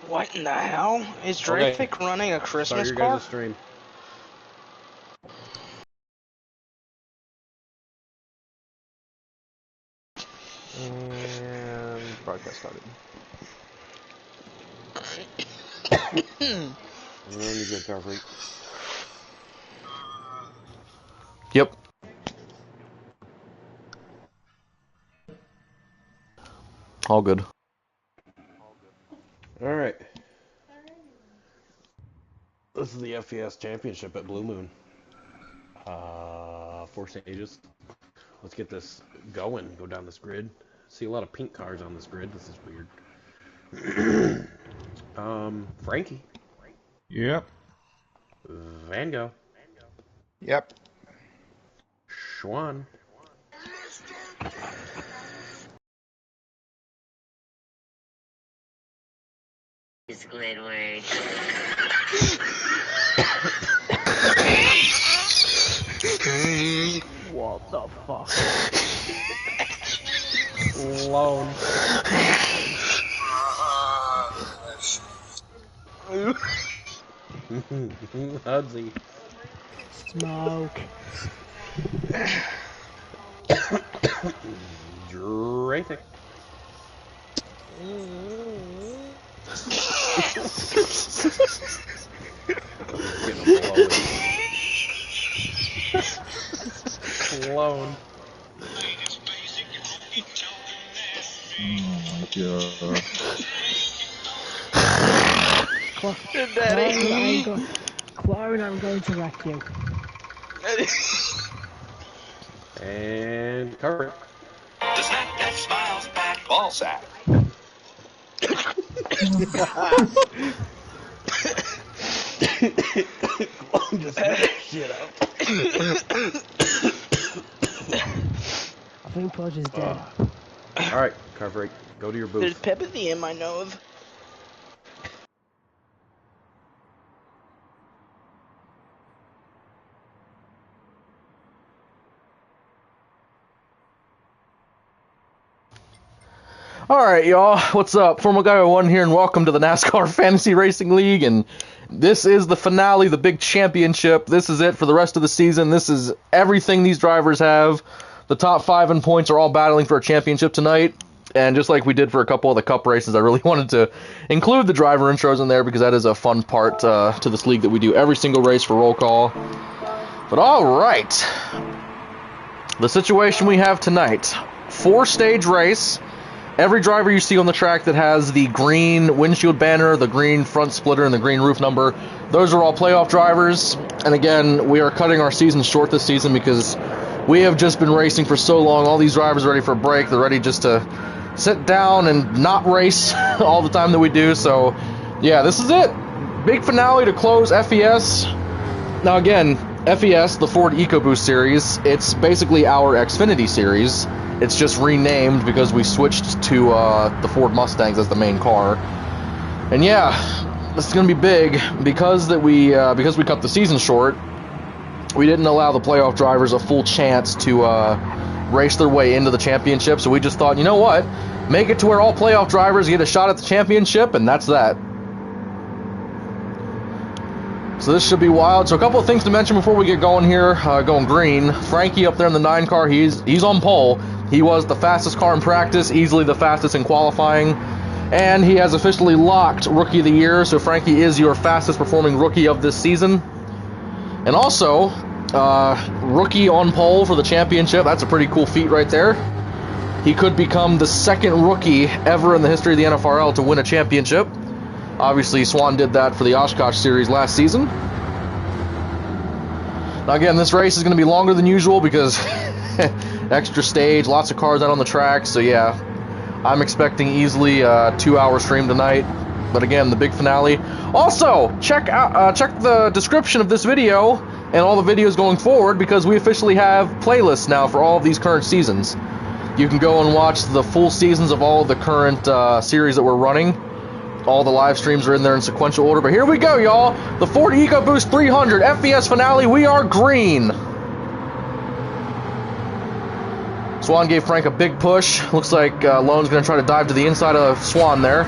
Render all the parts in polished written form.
What in the hell? Is Dreyfus running a Christmas Start car? your guys' stream. And broadcast started. And you good, Carfrey? Yep. All good. All right. This is the FES Championship at Blue Moon. 4 stages. Let's get this going. Go down this grid. See a lot of pink cars on this grid. This is weird. Frankie. Yep. Van Gogh. Yep. Schwan. Squidward. What the fuck? Sloan. Hudsy. Smoke. Dreyfus. Sloan. Daddy. Clara, I'm going to wreck you. And cover. The snack that smiles back. Ball sack. Just shit up. I think Podge is dead. Alright, car break. Go to your booth. There's pepathy in my nose. Alright, y'all. What's up? Formal Guy 1 here, and welcome to the NASCAR Fantasy Racing League. And this is the finale, the big championship. This is it for the rest of the season. This is everything these drivers have. The top 5 in points are all battling for a championship tonight. And just like we did for a couple of the cup races, I really wanted to include the driver intros in there because that is a fun part to this league that we do every single race for roll call. But alright. The situation we have tonight. 4-stage race. Every driver you see on the track that has the green windshield banner, the green front splitter, and the green roof number, those are all playoff drivers. And again, we are cutting our season short this season because we have just been racing for so long. All these drivers are ready for a break. They're ready just to sit down and not race all the time that we do. So, yeah, this is it. Big finale to close FES. Now, again, FES, the Ford EcoBoost series, it's basically our Xfinity series. It's just renamed because we switched to the Ford Mustangs as the main car. And yeah, this is going to be big because we cut the season short. We didn't allow the playoff drivers a full chance to race their way into the championship. So we just thought, you know what? Make it to where all playoff drivers get a shot at the championship, and that's that. So this should be wild. So a couple of things to mention before we get going here. Going green. Frankie up there in the 9 car, he's on pole. He was the fastest car in practice, easily the fastest in qualifying, and he has officially locked Rookie of the Year, so Frankie is your fastest performing rookie of this season. And also, rookie on pole for the championship. That's a pretty cool feat right there. He could become the second rookie ever in the history of the NFRL to win a championship. Obviously, Swan did that for the Oshkosh Series last season. Now again, this race is going to be longer than usual because extra stage, lots of cars out on the track, so yeah, I'm expecting easily a 2-hour stream tonight. But again, the big finale. Also, check the description of this video and all the videos going forward because we officially have playlists now for all of these current seasons. You can go and watch the full seasons of all of the current series that we're running. All the live streams are in there in sequential order. But here we go, y'all. The Ford EcoBoost 300 FES finale. We are green. Swan gave Frank a big push. Looks like Lone's going to try to dive to the inside of Swan there.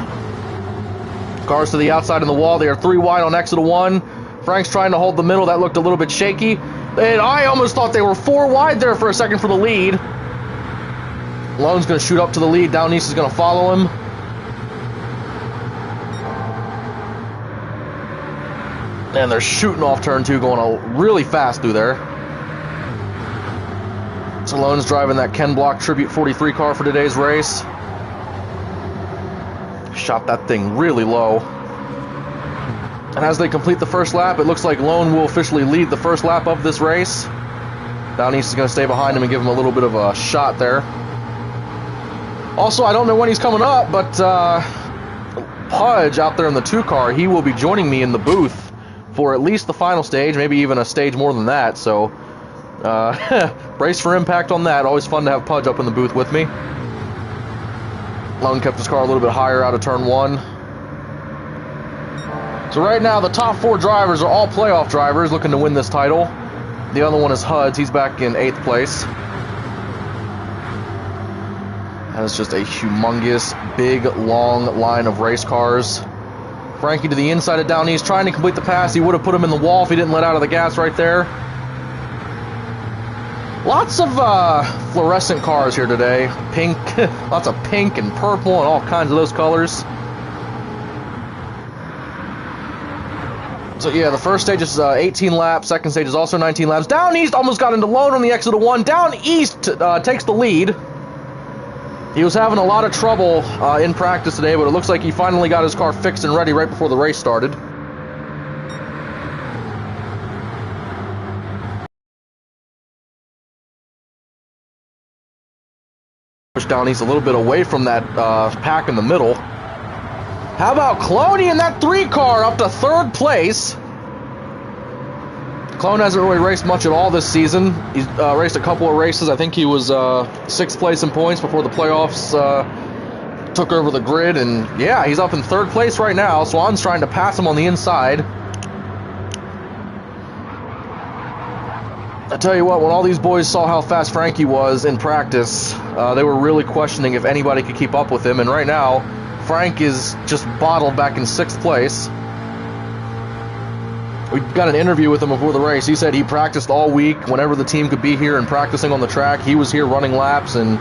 Cars to the outside in the wall. They are 3 wide on exit of 1. Frank's trying to hold the middle. That looked a little bit shaky. And I almost thought they were 4 wide there for a second for the lead. Lone's going to shoot up to the lead. Down East is going to follow him. And they're shooting off turn 2, going really fast through there. So Lone's driving that Ken Block Tribute 43 car for today's race. Shot that thing really low. And as they complete the first lap, it looks like Lone will officially lead the first lap of this race. Down East is going to stay behind him and give him a little bit of a shot there. Also, I don't know when he's coming up, but Pudge out there in the 2 car, he will be joining me in the booth for at least the final stage, maybe even a stage more than that. So, brace for impact on that. Always fun to have Pudge up in the booth with me. Lone kept his car a little bit higher out of turn 1. So right now, the top 4 drivers are all playoff drivers looking to win this title. The other one is Huds. He's back in 8th place. That is just a humongous, big, long line of race cars. Frankie to the inside of Down East, trying to complete the pass. He would have put him in the wall if he didn't let out of the gas right there. Lots of fluorescent cars here today. Pink, lots of pink and purple and all kinds of those colors. So yeah, the first stage is 18 laps. Second stage is also 19 laps. Down East almost got into Lone on the exit of 1. Down East takes the lead. He was having a lot of trouble in practice today, but it looks like he finally got his car fixed and ready right before the race started. Push Down East a little bit away from that pack in the middle. How about Cloney in that 3 car up to 3rd place? Clone hasn't really raced much at all this season. He's raced a couple of races. I think he was 6th place in points before the playoffs took over the grid. And yeah, he's up in 3rd place right now. Swan's trying to pass him on the inside. I tell you what, when all these boys saw how fast Frankie was in practice, they were really questioning if anybody could keep up with him. And right now, Frank is just bottled back in 6th place. We got an interview with him before the race. He said he practiced all week. Whenever the team could be here and practicing on the track, he was here running laps. And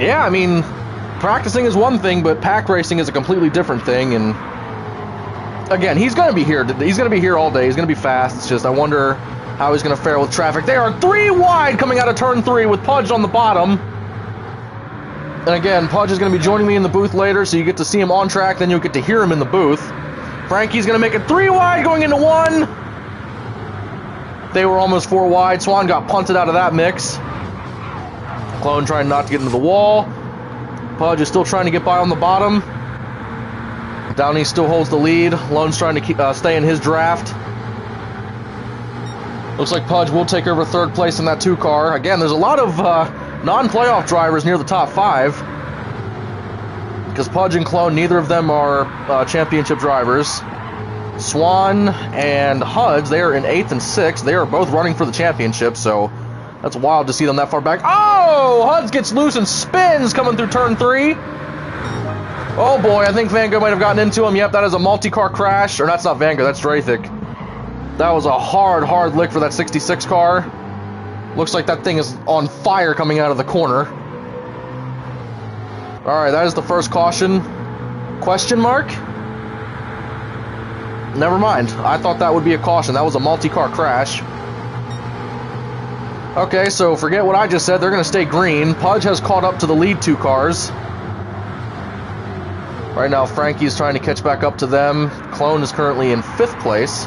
yeah, I mean, practicing is one thing, but pack racing is a completely different thing. And again, he's going to be here. He's going to be here all day. He's going to be fast. It's just I wonder how he's going to fare with traffic. They are 3 wide coming out of turn 3 with Pudge on the bottom. And again, Pudge is going to be joining me in the booth later, so you get to see him on track, then you'll get to hear him in the booth. Frankie's going to make it 3 wide going into 1. They were almost 4 wide. Swan got punted out of that mix. Clone trying not to get into the wall. Pudge is still trying to get by on the bottom. Downey still holds the lead. Lone's trying to keep, stay in his draft. Looks like Pudge will take over 3rd place in that 2 car. Again, there's a lot of non-playoff drivers near the top 5. Because Pudge and Clone, neither of them are championship drivers. Swan and Huds, they are in 8th and 6th. They are both running for the championship, so that's wild to see them that far back. Oh! Huds gets loose and spins coming through turn 3. Oh boy, I think Van Gogh might have gotten into him. Yep, that is a multi-car crash. Or that's not Van Gogh, that's Drathik. That was a hard lick for that 66 car. Looks like that thing is on fire coming out of the corner. Alright, that is the first caution. Question mark? Never mind. I thought that would be a caution. That was a multi-car crash. Okay, so forget what I just said. They're going to stay green. Pudge has caught up to the lead 2 cars. Right now, Frankie's trying to catch back up to them. Clone is currently in 5th place.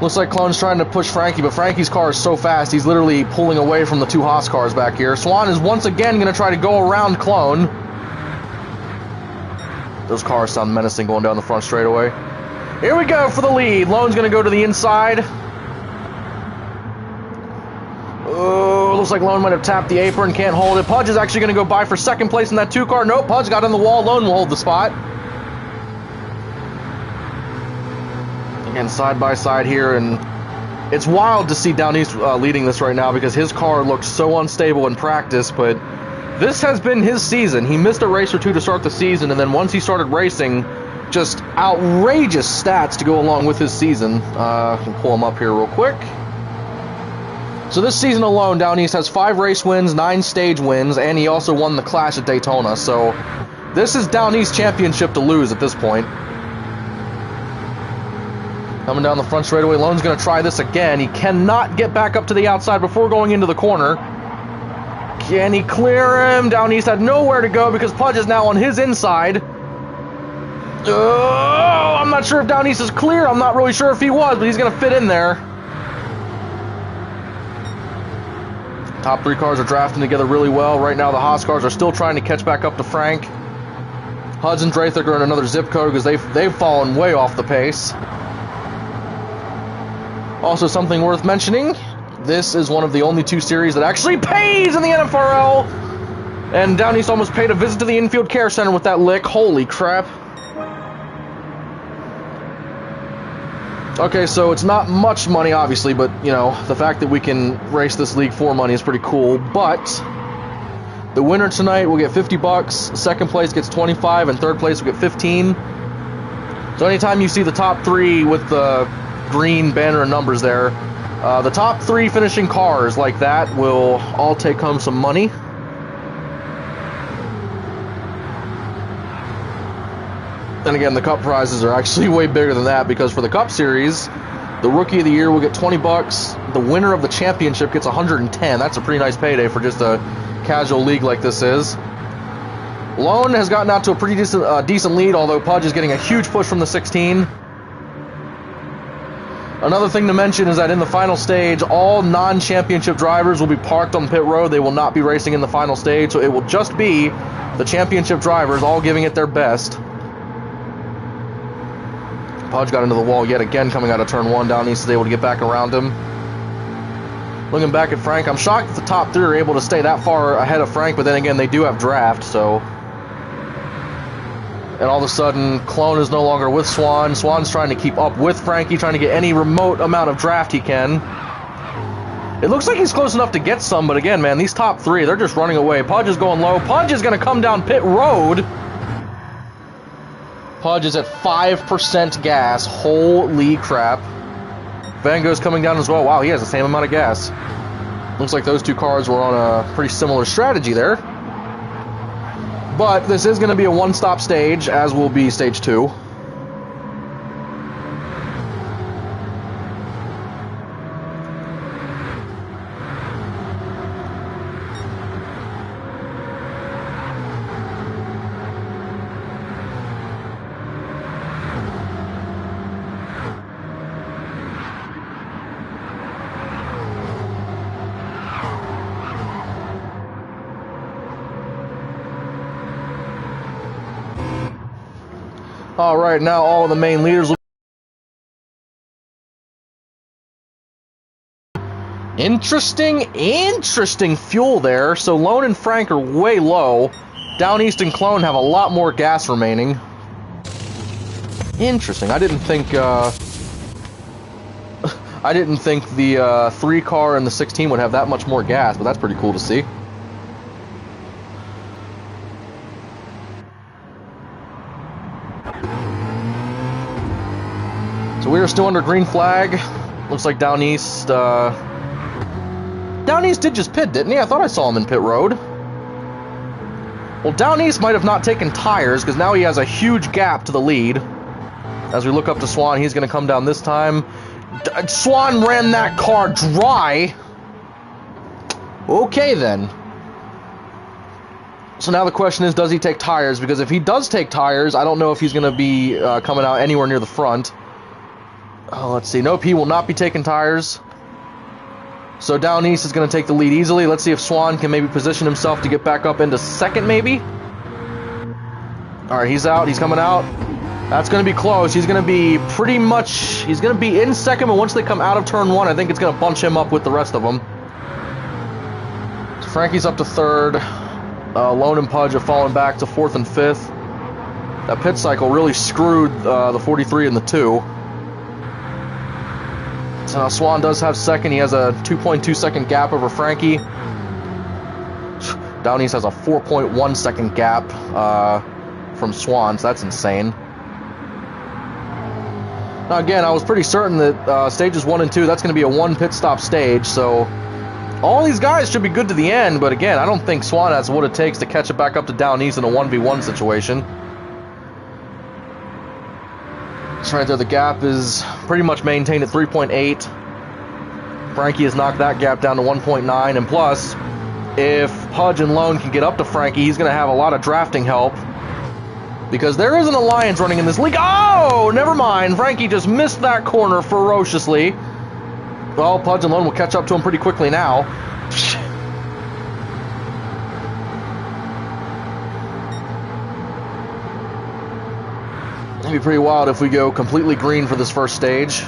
Looks like Clone's trying to push Frankie, but Frankie's car is so fast, he's literally pulling away from the 2 Haas cars back here. Swan is once again going to try to go around Clone. Those cars sound menacing going down the front straightaway. Here we go for the lead. Lone's going to go to the inside. Oh, looks like Lone might have tapped the apron, can't hold it. Pudge is actually going to go by for 2nd place in that 2 car. Nope, Pudge got on the wall. Lone will hold the spot. Again, side by side here, and it's wild to see Down East leading this right now because his car looks so unstable in practice, but This has been his season. He missed a race or two to start the season, and then once he started racing, just outrageous stats to go along with his season. I can pull him up here real quick. So this season alone, Down East has 5 race wins, 9 stage wins, and he also won the Clash at Daytona. So this is Down East championship to lose at this point. Coming down the front straightaway, Lone's going to try this again. He cannot get back up to the outside before going into the corner. Can he clear him? Down East had nowhere to go because Pudge is now on his inside. Oh, I'm not sure if Down East is clear. I'm not really sure if he was, but he's going to fit in there. Top 3 cars are drafting together really well. Right now the Haas cars are still trying to catch back up to Frank. Hudson and Drathik are in another zip code because they've fallen way off the pace. Also, something worth mentioning, this is one of the only 2 series that actually pays in the NFRL. And Down East almost paid a visit to the infield care center with that lick. Holy crap. Okay, so it's not much money, obviously, but, you know, the fact that we can race this league for money is pretty cool. But the winner tonight will get $50, second place gets 25, and third place will get 15. So anytime you see the top 3 with the green banner and numbers there, the top 3 finishing cars like that will all take home some money. And again, the cup prizes are actually way bigger than that, because for the cup series, the rookie of the year will get $20. The winner of the championship gets $110. That's a pretty nice payday for just a casual league like this is. Lone has gotten out to a pretty decent lead, although Pudge is getting a huge push from the 16. Another thing to mention is that in the final stage, all non-championship drivers will be parked on pit road. They will not be racing in the final stage, so it will just be the championship drivers all giving it their best. Pudge got into the wall yet again coming out of turn 1. Down East is able to get back around him. Looking back at Frank, I'm shocked that the top 3 are able to stay that far ahead of Frank, but then again, they do have draft, so... And all of a sudden, Clone is no longer with Swan. Swan's trying to keep up with Frankie, trying to get any remote amount of draft he can. It looks like he's close enough to get some, but again, man, these top 3, they're just running away. Pudge is going low. Pudge is going to come down pit road. Pudge is at 5% gas. Holy crap. Van Gogh's coming down as well. Wow, he has the same amount of gas. Looks like those 2 cars were on a pretty similar strategy there. But this is going to be a one-stop stage, as will be stage 2. All right, now all of the main leaders will... Interesting fuel there. So Lone and Frank are way low. Down East and Clone have a lot more gas remaining. Interesting. I didn't think the 3 car and the 16 would have that much more gas, but that's pretty cool to see. So we are still under green flag. Looks like Down East... Down East did just pit, didn't he? I thought I saw him in pit road. Well, Down East might have not taken tires, because now he has a huge gap to the lead. As we look up to Swan, he's going to come down this time. Swan ran that car dry. Okay, then. So now the question is, does he take tires? Because if he does take tires, I don't know if he's going to be coming out anywhere near the front. Let's see. Nope, he will not be taking tires. So Down East is going to take the lead easily. Let's see if Swan can maybe position himself to get back up into second, maybe. All right, he's out. He's coming out. That's going to be close. He's going to be pretty much... He's going to be in second, but once they come out of turn 1, I think it's going to bunch him up with the rest of them. So Frankie's up to third. Lone and Pudge have fallen back to 4th and 5th. That pit cycle really screwed the 43 and the 2. Swan does have second. He has a 2.2 second gap over Frankie. Down East has a 4.1 second gap from Swan, so that's insane. Now again, I was pretty certain that stages 1 and 2, that's going to be a 1 pit stop stage, so all these guys should be good to the end, but again, I don't think Swan has what it takes to catch it back up to Down East in a 1v1 situation. So right there, the gap is pretty much maintained at 3.8. Frankie has knocked that gap down to 1.9, and plus, if Pudge and Lone can get up to Frankie, he's going to have a lot of drafting help. Because there is an alliance running in this league. Oh, never mind. Frankie just missed that corner ferociously. Well, Pudge and Lone will catch up to him pretty quickly now. It'd be pretty wild if we go completely green for this first stage.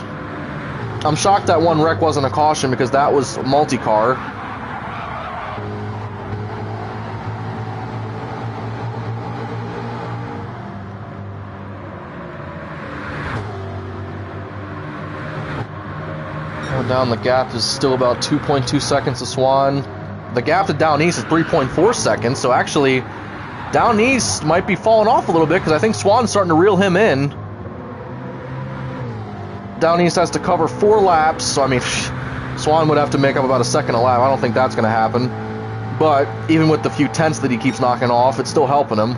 I'm shocked that one wreck wasn't a caution because that was multi-car. Going down, the gap is still about 2.2 seconds to Swan. The gap to Down East is 3.4 seconds, so actually Down East might be falling off a little bit because I think Swan's starting to reel him in. Down East has to cover 4 laps, so I mean, Swan would have to make up about a second a lap. I don't think that's going to happen. But even with the few tenths that he keeps knocking off, it's still helping him.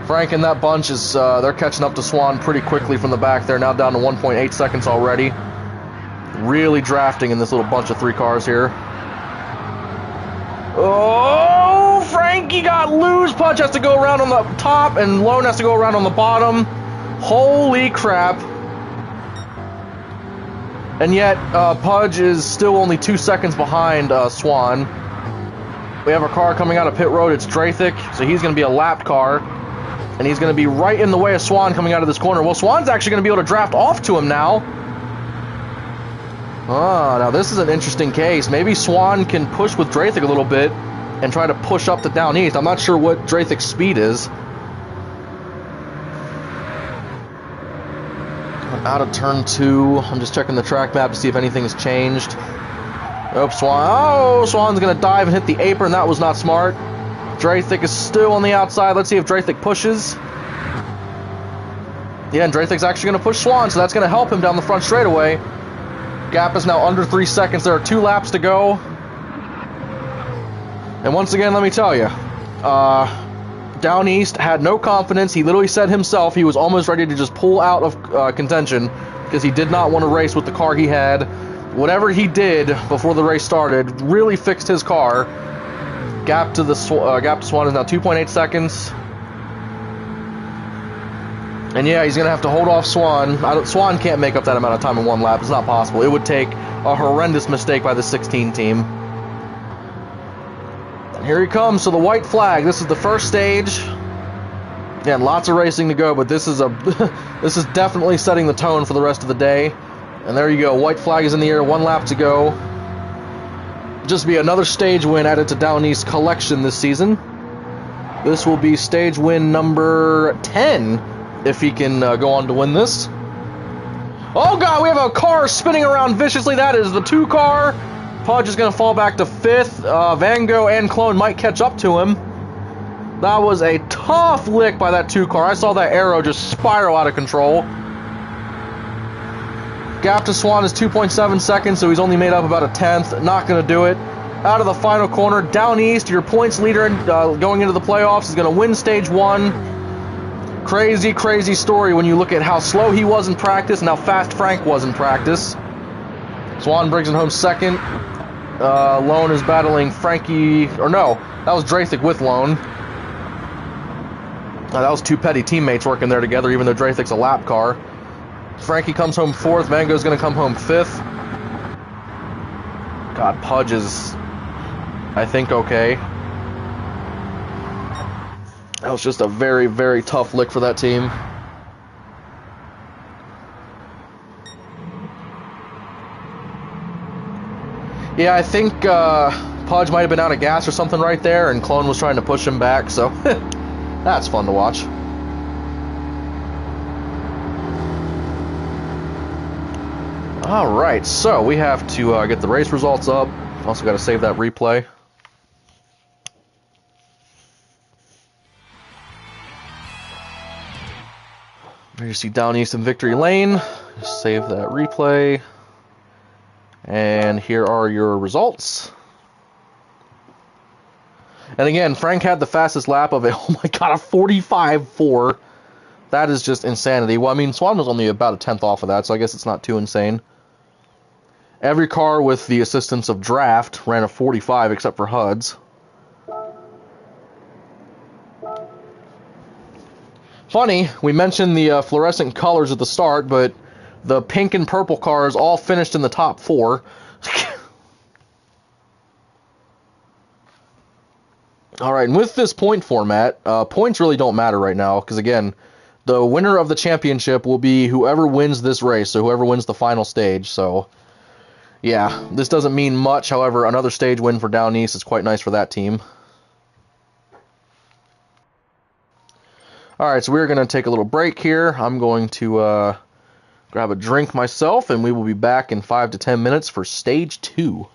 Frank and that bunch is, they're catching up to Swan pretty quickly from the back. They're now down to 1.8 seconds already. Really drafting in this little bunch of 3 cars here. Oh, Frankie got loose. Pudge has to go around on the top, and Lone has to go around on the bottom. Holy crap. And yet, Pudge is still only 2 seconds behind Swan. We have a car coming out of pit road. It's Drathik, so he's going to be a lapped car. And he's going to be right in the way of Swan coming out of this corner. Well, Swan's actually going to be able to draft off to him now. Ah, now this is an interesting case. Maybe Swan can push with Drathik a little bit and try to push up to Down East. I'm not sure what Drathik's speed is. Out of turn 2. I'm just checking the track map to see if anything has changed. Oh, Swan's going to dive and hit the apron. That was not smart. Drathik is still on the outside. Let's see if Drathik pushes. Yeah, and Drathik's actually going to push Swan, so that's going to help him down the front straightaway. Gap is now under 3 seconds. There are 2 laps to go. And once again, let me tell you, Down East had no confidence. He literally said himself he was almost ready to just pull out of contention because he did not want to race with the car he had. Whatever he did before the race started really fixed his car. Gap to Swan is now 2.8 seconds. And yeah, he's going to have to hold off Swan. Swan can't make up that amount of time in 1 lap. It's not possible. It would take a horrendous mistake by the 16 team. Here he comes, so the white flag. This is the first stage. Again, lots of racing to go, but this is this is definitely setting the tone for the rest of the day. And there you go, white flag is in the air, 1 lap to go. Just be another stage win added to Down East collection this season. This will be stage win number 10 if he can go on to win this. Oh god, we have a car spinning around viciously. That is the 2 car. Pudge is going to fall back to 5th. Van Gogh and Clone might catch up to him. That was a tough lick by that 2 car. I saw that arrow just spiral out of control. Gap to Swan is 2.7 seconds, so he's only made up about a tenth. Not going to do it. Out of the final corner, Down East, your points leader going into the playoffs, is going to win stage 1. Crazy, crazy story when you look at how slow he was in practice and how fast Frank was in practice. Swan brings it home 2nd. Lone is battling Frankie, or no, that was Drathik with Lone. That was 2 petty teammates working there together, even though Drathik's a lap car. Frankie comes home 4th. Van Gogh's going to come home 5th. God, Pudge is, I think, okay. That was just a very, very tough lick for that team. Yeah, I think Pudge might have been out of gas or something right there, and Clone was trying to push him back, so that's fun to watch. Alright, so we have to get the race results up. Also got to save that replay. Here you see down east in Victory Lane. Just save that replay. And here are your results. And again, Frank had the fastest lap of it. Oh my god, a 45.4. That is just insanity. Well, I mean, Swan was only about a tenth off of that, so I guess it's not too insane. Every car with the assistance of draft ran a 45 except for HUD's. Funny, we mentioned the fluorescent colors at the start, but the pink and purple cars all finished in the top 4. Alright, and with this point format, points really don't matter right now, because again, the winner of the championship will be whoever wins this race, so whoever wins the final stage, so yeah, this doesn't mean much. However, another stage win for Down East is quite nice for that team. Alright, so we're going to take a little break here. I'm going to grab a drink myself, and we will be back in 5 to 10 minutes for Stage 2.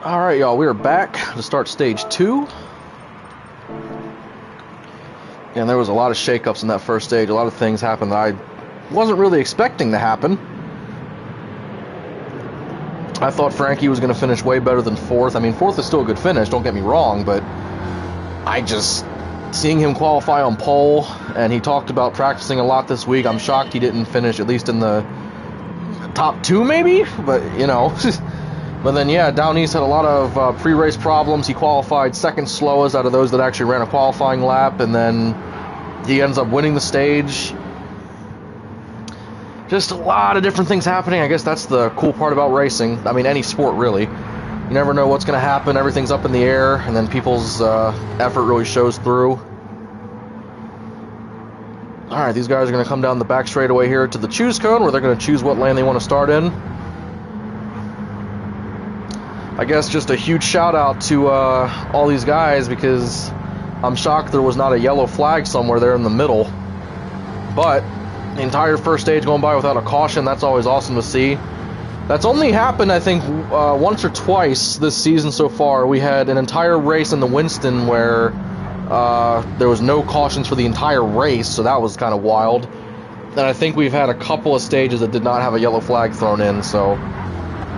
Alright, y'all, we are back to start stage 2. And there was a lot of shakeups in that first stage. A lot of things happened that I wasn't really expecting to happen. I thought Frankie was going to finish way better than 4th. I mean, 4th is still a good finish, don't get me wrong, but seeing him qualify on pole, and he talked about practicing a lot this week, I'm shocked he didn't finish at least in the top 2 maybe, but you know. But then, yeah, Down East had a lot of pre-race problems. He qualified second slowest out of those that actually ran a qualifying lap, and then he ends up winning the stage. Just a lot of different things happening. I guess that's the cool part about racing. I mean, any sport, really. You never know what's going to happen. Everything's up in the air, and then people's effort really shows through. Alright, these guys are going to come down the back straightaway here to the choose cone, where they're going to choose what lane they want to start in. I guess just a huge shout out to all these guys, because I'm shocked there was not a yellow flag somewhere there in the middle. But the entire first stage going by without a caution, that's always awesome to see. That's only happened, I think, once or twice this season so far. We had an entire race in the Winston where there was no cautions for the entire race, so that was kind of wild. And I think we've had a couple of stages that did not have a yellow flag thrown in, so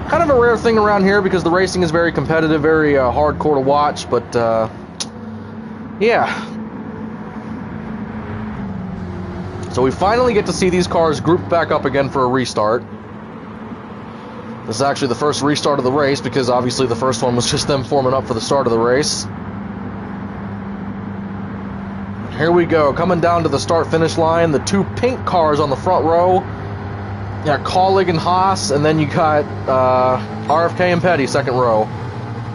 kind of a rare thing around here because the racing is very competitive, very hardcore to watch, but yeah. So we finally get to see these cars grouped back up again for a restart. This is actually the first restart of the race because obviously the first one was just them forming up for the start of the race. Here we go, coming down to the start-finish line, the 2 pink cars on the front row. You got Collig and Haas, and then you got RFK and Petty, second row.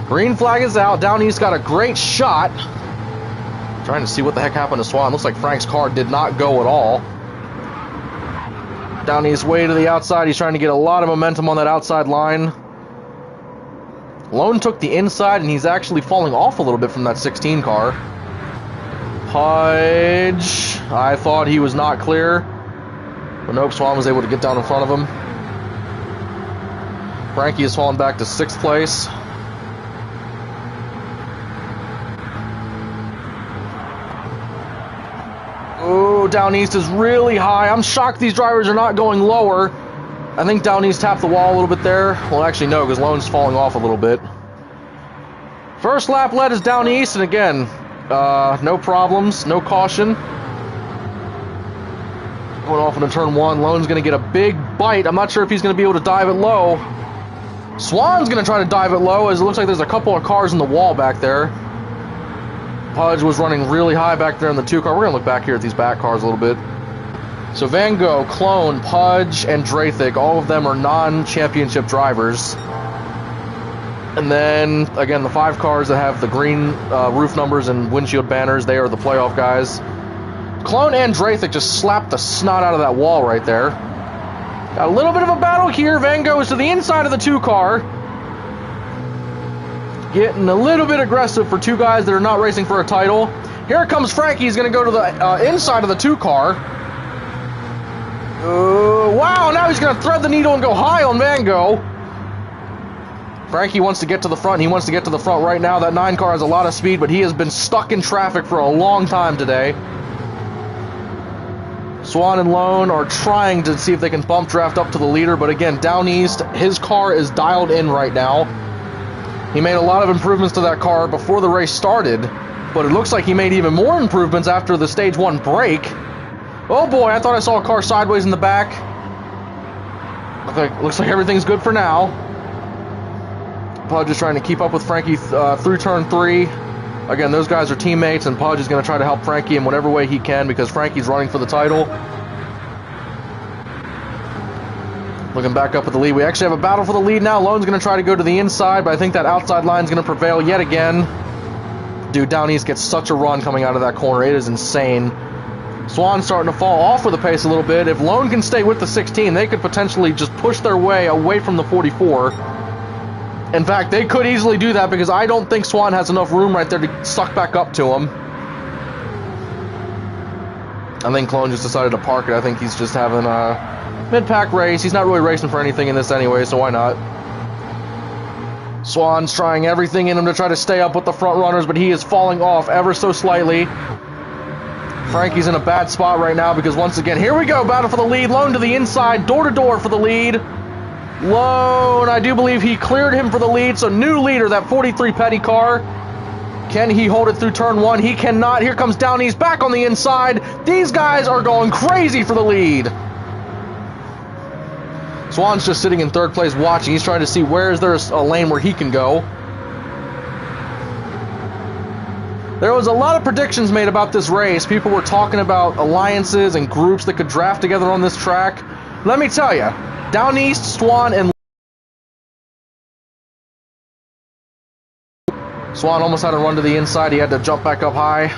Green flag is out. Down East got a great shot. Trying to see what the heck happened to Swan. Looks like Frank's car did not go at all. Down East way to the outside. He's trying to get a lot of momentum on that outside line. Lone took the inside, and he's actually falling off a little bit from that 16 car. Pudge. I thought he was not clear. But nope, Swan was able to get down in front of him. Frankie has fallen back to 6th place. Oh, Down East is really high. I'm shocked these drivers are not going lower. I think Down East tapped the wall a little bit there. Well, actually, no, because Lone's falling off a little bit. First lap led is Down East, and again, no problems, no caution. Going off into turn 1, Lone's going to get a big bite. I'm not sure if he's going to be able to dive it low. Swan's going to try to dive it low, as it looks like there's a couple of cars in the wall back there. Pudge was running really high back there in the 2 car. We're going to look back here at these back cars a little bit. So Van Gogh, Clone, Pudge, and Drathik, all of them are non-championship drivers. And then, again, the 5 cars that have the green roof numbers and windshield banners, they are the playoff guys. Clone and Drathik just slapped the snot out of that wall right there. Got a little bit of a battle here. Van Gogh is to the inside of the 2 car. Getting a little bit aggressive for 2 guys that are not racing for a title. Here comes Frankie. He's going to go to the inside of the 2 car. Wow, now he's going to thread the needle and go high on Van Gogh. Frankie wants to get to the front. He wants to get to the front right now. That 9 car has a lot of speed, but he has been stuck in traffic for a long time today. Swan and Lone are trying to see if they can bump draft up to the leader, but again, Down East, his car is dialed in right now. He made a lot of improvements to that car before the race started, but it looks like he made even more improvements after the stage 1 break. Oh boy, I thought I saw a car sideways in the back. Okay, looks like everything's good for now. Pudge is trying to keep up with Frankie through turn 3. Again, those guys are teammates, and Pudge is going to try to help Frankie in whatever way he can because Frankie's running for the title. Looking back up at the lead. We actually have a battle for the lead now. Lone's going to try to go to the inside, but I think that outside line is going to prevail yet again. Dude, Down East gets such a run coming out of that corner. It is insane. Swan's starting to fall off with the pace a little bit. If Lone can stay with the 16, they could potentially just push their way away from the 44. In fact, they could easily do that because I don't think Swan has enough room right there to suck back up to him. I think Clone just decided to park it. I think he's just having a mid-pack race. He's not really racing for anything in this anyway, so why not? Swan's trying everything in him to try to stay up with the front runners, but he is falling off ever so slightly. Frankie's in a bad spot right now because once again, here we go, battle for the lead. Lone to the inside, door to door for the lead. Lone, I do believe he cleared him for the lead, so new leader, that 43 Petty car. Can he hold it through turn one? He cannot. Here comes Down East back on the inside. These guys are going crazy for the lead. Swan's just sitting in third place watching. He's trying to see where is there a lane where he can go. There was a lot of predictions made about this race. People were talking about alliances and groups that could draft together on this track. Let me tell you, Down East, Swan, and Swan almost had to run to the inside. He had to jump back up high.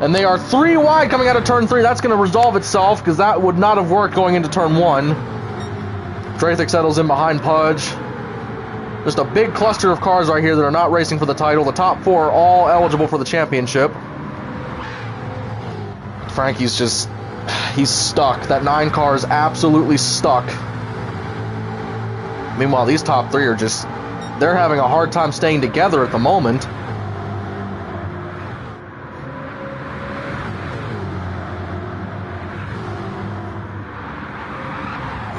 And they are 3 wide coming out of turn 3. That's going to resolve itself because that would not have worked going into turn 1. Drathik settles in behind Pudge. Just a big cluster of cars right here that are not racing for the title. The top 4 are all eligible for the championship. Frankie's just... he's stuck. That 9 car is absolutely stuck. Meanwhile, these top 3 are just... they're having a hard time staying together at the moment.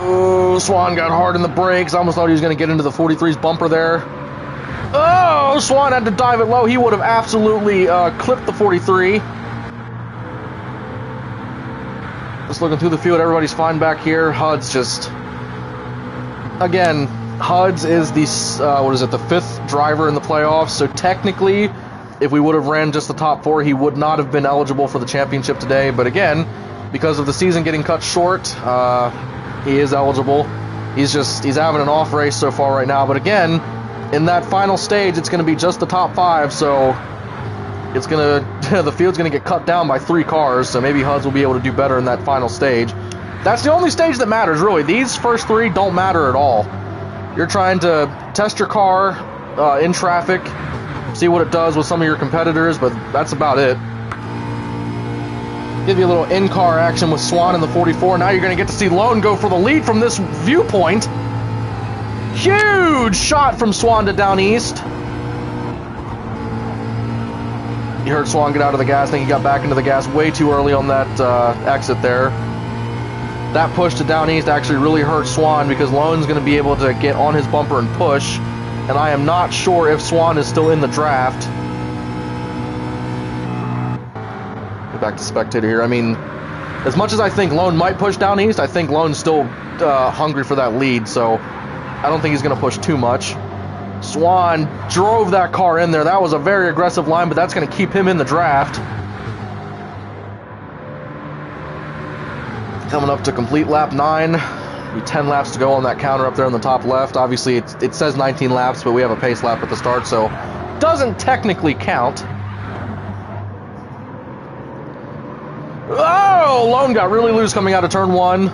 Oh, Swan got hard in the brakes. I almost thought he was going to get into the 43's bumper there. Oh, Swan had to dive it low. He would have absolutely clipped the 43. Just looking through the field, everybody's fine back here. Hud's just... again... Huds is the, the 5th driver in the playoffs, so technically, if we would have ran just the top 4, he would not have been eligible for the championship today, but again, because of the season getting cut short, he is eligible. He's having an off race so far right now, but again, in that final stage, it's going to be just the top 5, so it's going to, the field's going to get cut down by 3 cars, so maybe Huds will be able to do better in that final stage. That's the only stage that matters, really. These first 3 don't matter at all. You're trying to test your car in traffic, see what it does with some of your competitors, but that's about it. Give you a little in-car action with Swan in the 44. Now you're going to get to see Lone go for the lead from this viewpoint. Huge shot from Swan to Down East. You heard Swan get out of the gas. I think he got back into the gas way too early on that exit there. That push to Down East actually really hurt Swan because Lone's going to be able to get on his bumper and push. And I am not sure if Swan is still in the draft. Get back to spectator here. I mean, as much as I think Lone might push Down East, I think Lone's still hungry for that lead. So I don't think he's going to push too much. Swan drove that car in there. That was a very aggressive line, but that's going to keep him in the draft. Coming up to complete lap 9. Be 10 laps to go on that counter up there on the top left. Obviously, it says 19 laps, but we have a pace lap at the start, so doesn't technically count. Oh, Lone got really loose coming out of turn 1.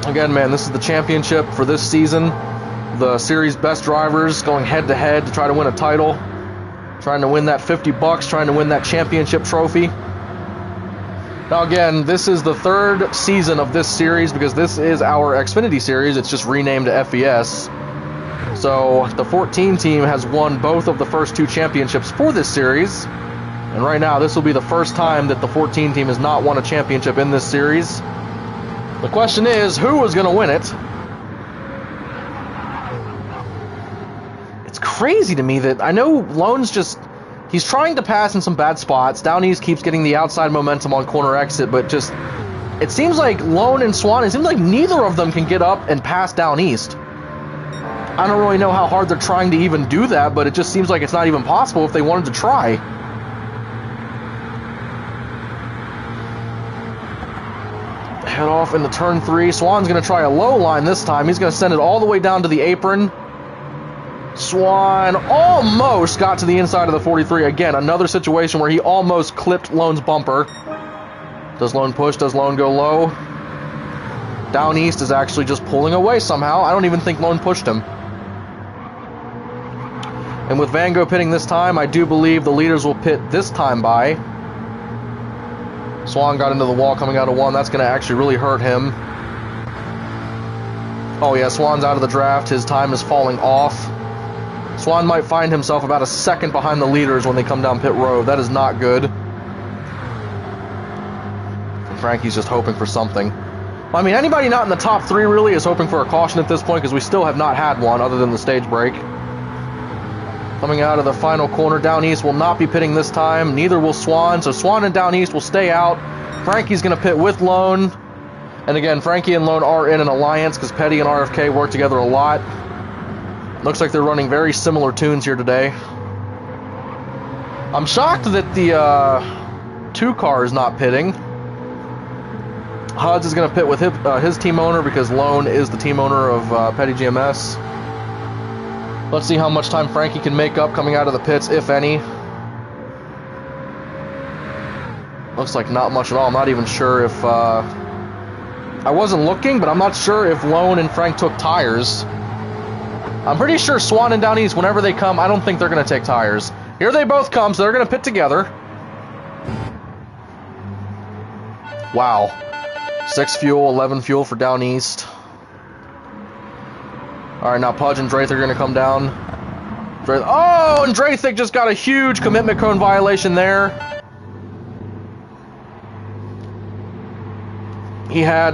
Again, man, this is the championship for this season. The series best drivers going head-to-head to try to win a title. Trying to win that $50, trying to win that championship trophy. Now again, this is the 3rd season of this series because this is our Xfinity series. It's just renamed to FES. So the 14 team has won both of the first 2 championships for this series. And right now, this will be the first time that the 14 team has not won a championship in this series. The question is, who is going to win it? Crazy to me that I know Lone's just he's trying to pass in some bad spots. Down East keeps getting the outside momentum on corner exit, but just it seems like Lone and Swan, it seems like neither of them can get up and pass Down East. I don't really know how hard they're trying to even do that, but it just seems like it's not even possible if they wanted to try. Head off into turn 3. Swan's going to try a low line this time. He's going to send it all the way down to the apron. Swan almost got to the inside of the 43. Again, another situation where he almost clipped Lone's bumper. Does Lone push? Does Lone go low? Down East is actually just pulling away somehow. I don't even think Lone pushed him. And with Van Gogh pitting this time, I do believe the leaders will pit this time by. Swan got into the wall coming out of 1. That's going to actually really hurt him. Oh yeah, Swan's out of the draft. His time is falling off. Swan might find himself about a second behind the leaders when they come down pit road. That is not good. And Frankie's just hoping for something. I mean, anybody not in the top 3 really is hoping for a caution at this point because we still have not had one other than the stage break. Coming out of the final corner, Down East will not be pitting this time. Neither will Swan, so Swan and Down East will stay out. Frankie's going to pit with Lone. And again, Frankie and Lone are in an alliance because Petty and RFK work together a lot. Looks like they're running very similar tunes here today. I'm shocked that the 2 car is not pitting. Huds is going to pit with his team owner because Lone is the team owner of Petty GMS. Let's see how much time Frankie can make up coming out of the pits, if any. Looks like not much at all. I'm not even sure if... I wasn't looking, but I'm not sure if Lone and Frank took tires. I'm pretty sure Swan and Down East, whenever they come, I don't think they're going to take tires. Here they both come, so they're going to pit together. Wow. 6 fuel, 11 fuel for Down East. Alright, now Pudge and Drathik are going to come down. Oh, and Drathik just got a huge commitment cone violation there. He had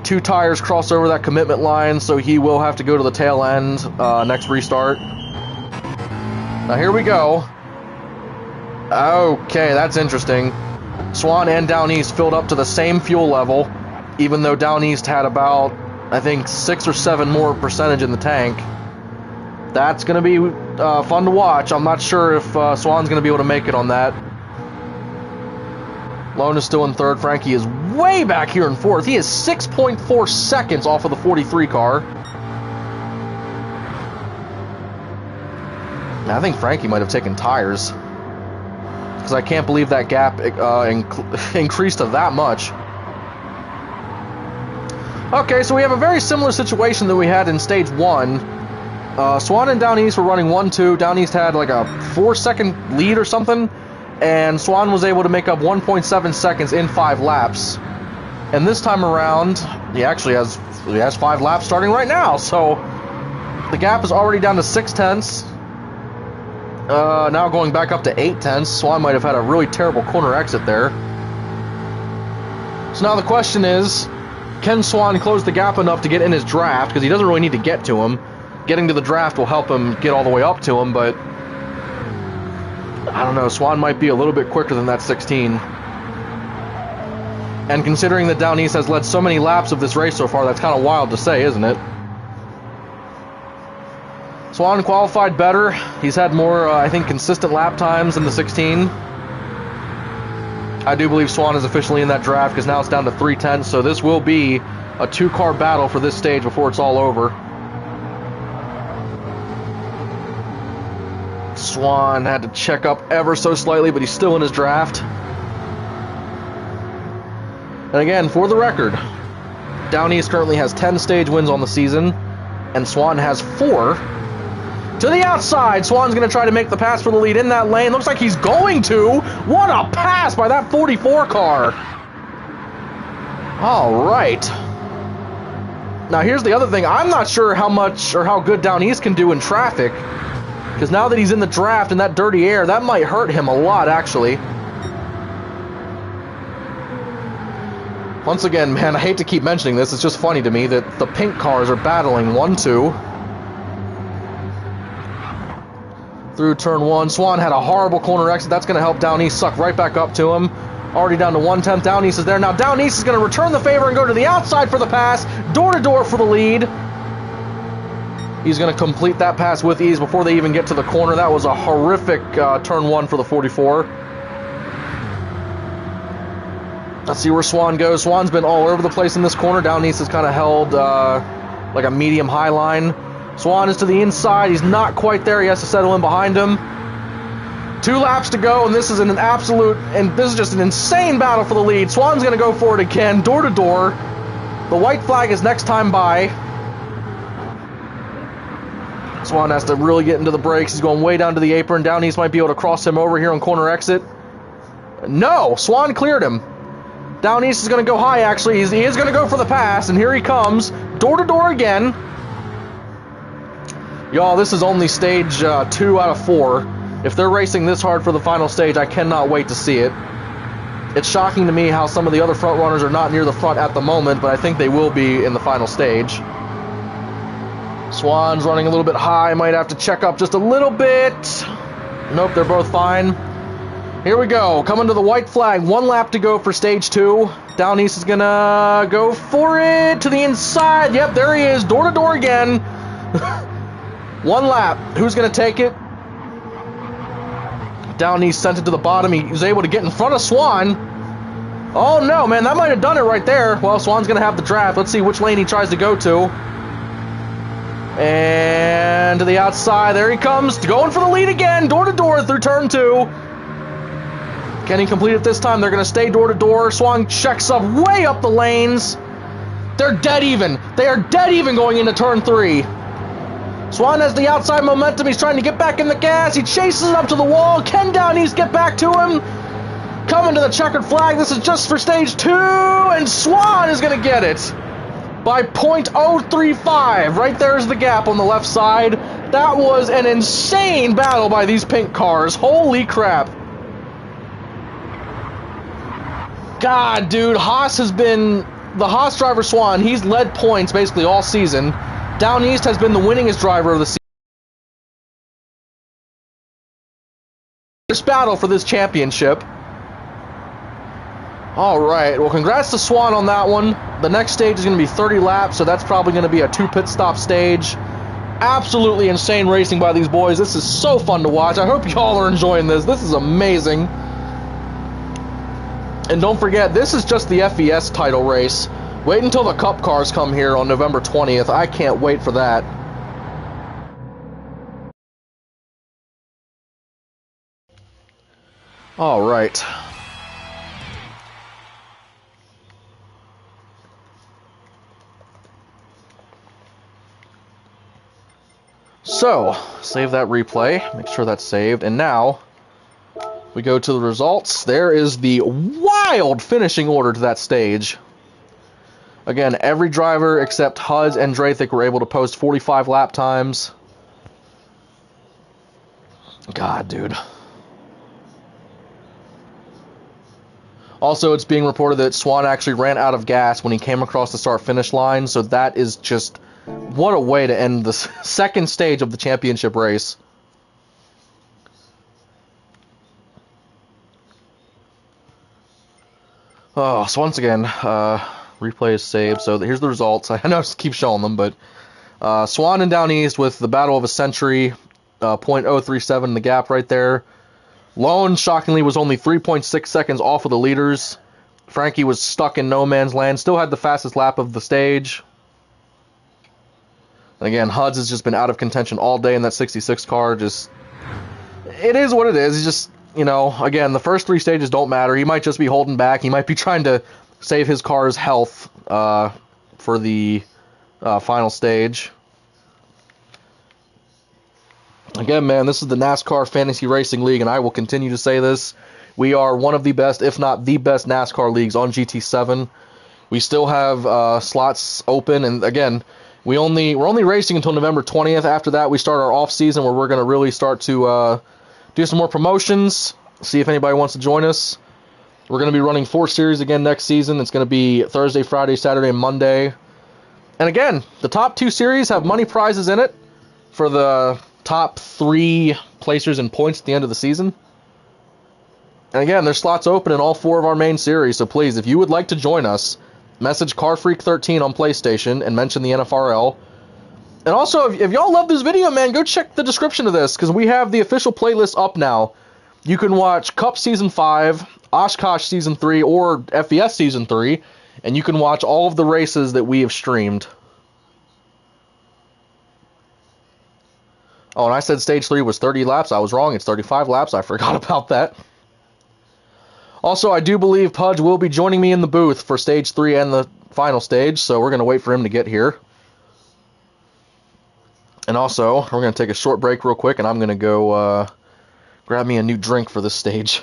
2 tires cross over that commitment line, so he will have to go to the tail end next restart. Now here we go. Okay, that's interesting. Swan and Down East filled up to the same fuel level, even though Down East had about, I think, 6 or 7 more percentage in the tank. That's going to be fun to watch. I'm not sure if Swan's going to be able to make it on that. Lone is still in 3rd. Frankie is way back here in 4th. He is 6.4 seconds off of the 43 car. Now, I think Frankie might have taken tires, because I can't believe that gap increased to that much. Okay, so we have a very similar situation that we had in Stage 1. Swan and Down East were running 1-2. Down East had like a 4-second lead or something, and Swan was able to make up 1.7 seconds in 5 laps. And this time around, he actually has 5 laps starting right now, so the gap is already down to 6 tenths. Now going back up to 8 tenths. Swan might have had a really terrible corner exit there. So now the question is, can Swan close the gap enough to get in his draft? Because he doesn't really need to get to him. Getting to the draft will help him get all the way up to him, but I don't know, Swan might be a little bit quicker than that 16. And considering that Down East has led so many laps of this race so far, that's kind of wild to say, isn't it? Swan qualified better. He's had more, I think, consistent lap times in the 16. I do believe Swan is officially in that draft because now it's down to 3 tenths, so this will be a 2-car battle for this stage before it's all over. Swan had to check up ever so slightly, but he's still in his draft. And again, for the record, Down East currently has 10 stage wins on the season, and Swan has 4. To the outside, Swan's going to try to make the pass for the lead in that lane. Looks like he's going to. What a pass by that 44 car. All right. Now here's the other thing. I'm not sure how much or how good Down East can do in traffic, because now that he's in the draft in that dirty air, that might hurt him a lot, actually. Once again, man, I hate to keep mentioning this. It's just funny to me that the pink cars are battling 1-2. Through turn 1. Swan had a horrible corner exit. That's going to help Down East suck right back up to him. Already down to 1/10. Down East is there. Now Down East is going to return the favor and go to the outside for the pass. Door-to-door for the lead. He's going to complete that pass with ease before they even get to the corner. That was a horrific turn 1 for the 44. Let's see where Swan goes. Swan's been all over the place in this corner. Down East has kind of held like a medium-high line. Swan is to the inside. He's not quite there. He has to settle in behind him. 2 laps to go, and this is this is just an insane battle for the lead. Swan's going to go for it again, door to door. The white flag is next time by. Swan has to really get into the brakes. He's going way down to the apron. Down East might be able to cross him over here on corner exit. No, Swan cleared him. Down East is going to go high, actually. He is going to go for the pass, and here he comes. Door to door again. Y'all, this is only stage 2 out of 4. If they're racing this hard for the final stage, I cannot wait to see it. It's shocking to me how some of the other front runners are not near the front at the moment, but I think they will be in the final stage. Swan's running a little bit high. Might have to check up just a little bit. Nope, they're both fine. Here we go. Coming to the white flag. 1 lap to go for stage 2. Down East is going to go for it to the inside. Yep, there he is. Door to door again. 1 lap. Who's going to take it? Down East sent it to the bottom. He was able to get in front of Swan. Oh no, man, that might have done it right there. Well, Swan's going to have the draft. Let's see which lane he tries to go to. And to the outside, there he comes, going for the lead again, door to door through turn 2. Can he complete it this time? They're going to stay door to door. Swan checks up way up the lanes. They're dead even. They are dead even going into turn 3. Swan has the outside momentum. He's trying to get back in the gas. He chases it up to the wall. Can Down East get back to him? Coming to the checkered flag. This is just for stage 2, and Swan is going to get it by .035. Right there's the gap on the left side. That was an insane battle by these pink cars. Holy crap. God, dude, Haas has been... The Haas driver, Swan, he's led points basically all season. Down East has been the winningest driver of the season. This battle for this championship. Alright, well, congrats to Swan on that one. The next stage is going to be 30 laps, so that's probably going to be a 2 pit stop stage. Absolutely insane racing by these boys. This is so fun to watch. I hope y'all are enjoying this. This is amazing. And don't forget, this is just the FES title race. Wait until the Cup cars come here on November 20th. I can't wait for that. Alright. So, save that replay, make sure that's saved, and now we go to the results. There is the wild finishing order to that stage. Again, every driver except Hudds and Drathik were able to post 45 lap times. God, dude. Also, it's being reported that Swan actually ran out of gas when he came across the start-finish line, so that is just... What a way to end the second stage of the championship race. Oh, so once again, replay is saved. So here's the results. I know I keep showing them, but Swan and Down East with the battle of a century, .037, the gap right there. Lone, shockingly, was only 3.6 seconds off of the leaders. Frankie was stuck in no man's land, still had the fastest lap of the stage. And again, Hudds has just been out of contention all day in that 66 car. Just, it is what it is. It's just, you know, again, the first 3 stages don't matter. He might just be holding back. He might be trying to save his car's health for the final stage. Again, man, this is the NASCAR Fantasy Racing League, and I will continue to say this. We are one of the best, if not the best, NASCAR leagues on GT7. We still have slots open, and again, we're only racing until November 20th. After that, we start our off season where we're going to really start to do some more promotions, see if anybody wants to join us. We're going to be running 4 series again next season. It's going to be Thursday, Friday, Saturday, and Monday. And again, the top 2 series have money prizes in it for the top 3 placers in points at the end of the season. And again, there's slots open in all 4 of our main series, so please, if you would like to join us, message CarFreak13 on PlayStation and mention the NFRL. And also, if y'all love this video, man, go check the description of this, because we have the official playlist up now. You can watch Cup Season 5, Oshkosh Season 3, or FES Season 3, and you can watch all of the races that we have streamed. Oh, and I said Stage 3 was 30 laps. I was wrong. It's 35 laps. I forgot about that. Also, I do believe Pudge will be joining me in the booth for Stage 3 and the final stage, so we're going to wait for him to get here. And also, we're going to take a short break real quick, and I'm going to go grab me a new drink for this stage.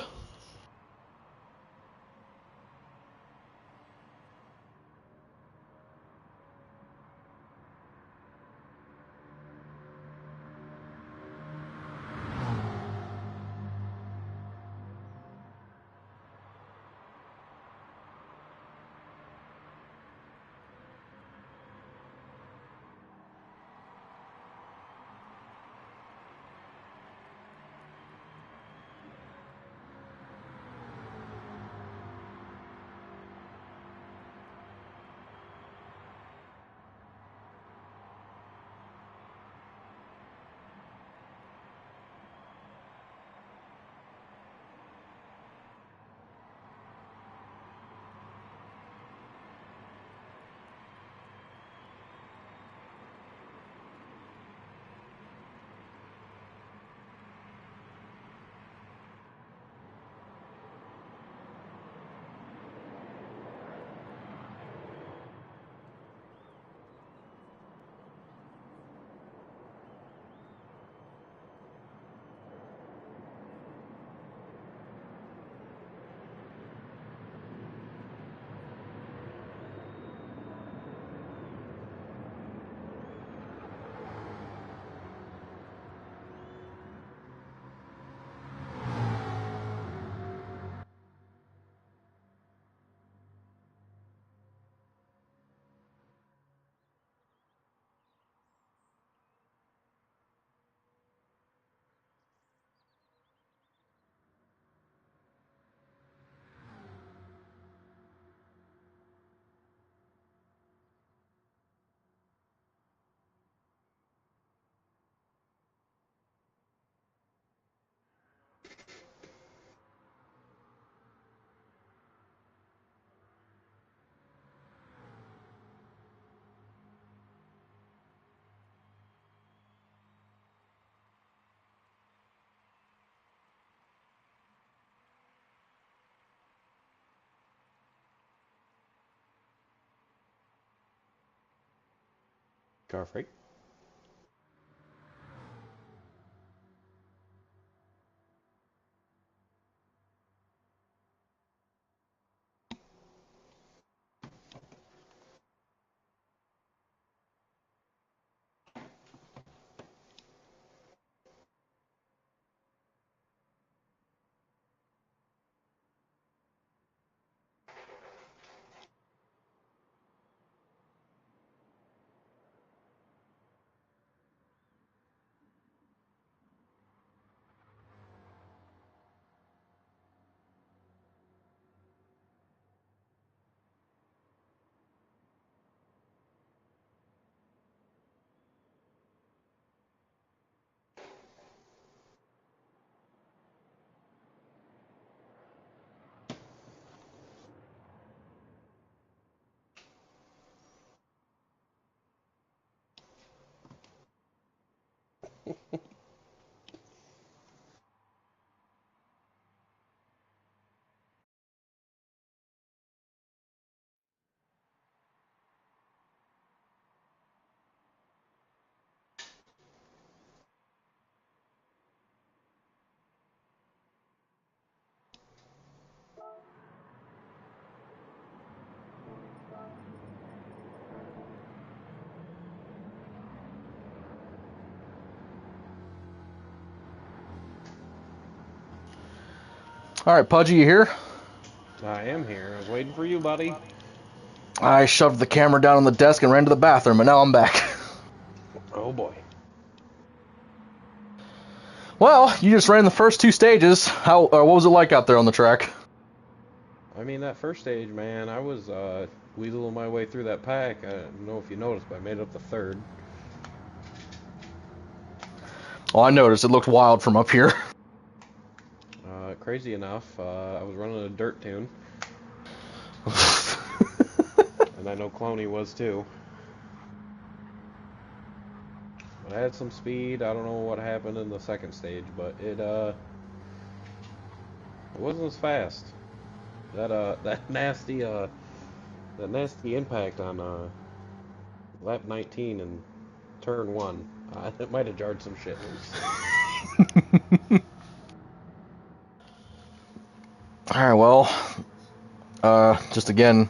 Car freight. All right, Pudgy, you here? I am here. I was waiting for you, buddy. I shoved the camera down on the desk and ran to the bathroom, and now I'm back. Oh boy. Well, you just ran the first 2 stages. What was it like out there on the track? I mean, that first stage, man, I was weaseling my way through that pack. I don't know if you noticed, but I made it up the third. Oh, I noticed. It looked wild from up here. Crazy enough, I was running a dirt tune, and I know Cloney was too. But I had some speed. I don't know what happened in the second stage, but it wasn't as fast. That nasty impact on lap 19 and turn 1. It might have jarred some shit loose. Alright, well, just again,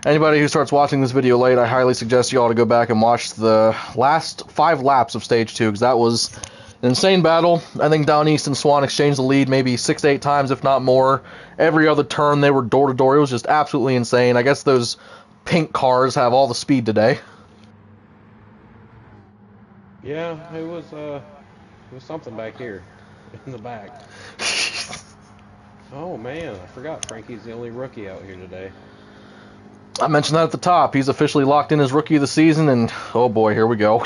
anybody who starts watching this video late, I highly suggest you all to go back and watch the last 5 laps of Stage 2, because that was an insane battle. I think Down East and Swan exchanged the lead maybe 6 to 8 times, if not more. Every other turn, they were door-to-door. It was just absolutely insane. I guess those pink cars have all the speed today. Yeah, it was something back here in the back. Oh man, I forgot Frankie's the only rookie out here today. I mentioned that at the top. He's officially locked in as Rookie of the Season, and oh boy, here we go.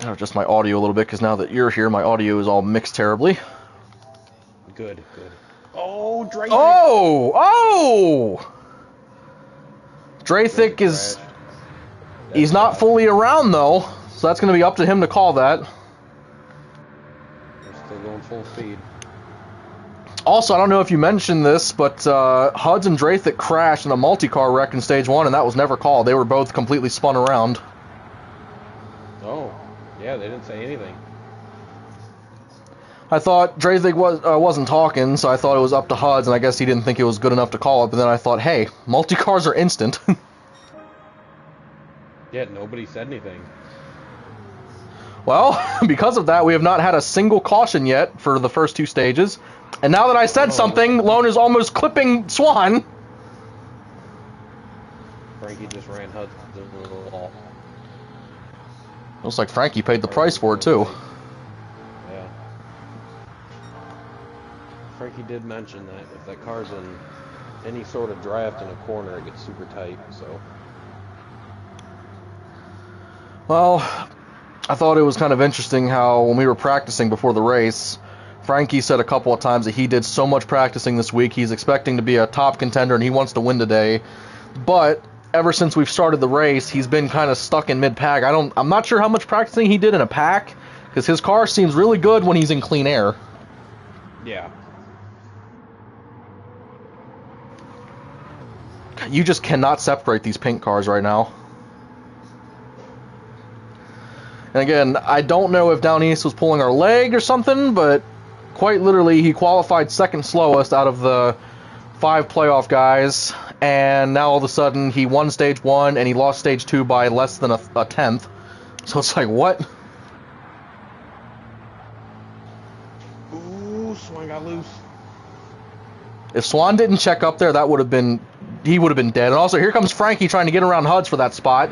I'll adjust my audio a little bit, because now that you're here, my audio is all mixed terribly. Good. Oh, Draythick! Oh! Draythick is... He's not fully around, though, so that's going to be up to him to call that. They're still going full speed. Also, I don't know if you mentioned this, but Huds and Draythick crashed in a multi-car wreck in Stage 1, and that was never called. They were both completely spun around. Oh, yeah, they didn't say anything. I thought Draythick wasn't talking, so I thought it was up to Huds, and I guess he didn't think it was good enough to call it, but then I thought, hey, multi-cars are instant. Yeah, nobody said anything. Well, because of that, we have not had a single caution yet for the first 2 stages. And now that I said something, Lone is almost clipping Swan. Frankie just ran Huds into the wall. Looks like Frankie paid the price for it, too. Yeah. Frankie did mention that if that car's in any sort of draft in a corner, it gets super tight, so... Well, I thought it was kind of interesting how when we were practicing before the race, Frankie said a couple of times that he did so much practicing this week, he's expecting to be a top contender and he wants to win today. But ever since we've started the race, he's been kind of stuck in mid-pack. I'm not sure how much practicing he did in a pack, because his car seems really good when he's in clean air. Yeah. you just cannot separate these pink cars right now. And again, I don't know if Down East was pulling our leg or something, but quite literally, he qualified second slowest out of the 5 playoff guys, and now all of a sudden he won stage 1 and he lost stage 2 by less than a tenth. So it's like, what? Ooh, Swan got loose. If Swan didn't check up there, that would have been, he would have been dead. And also, here comes Frankie trying to get around Huds for that spot.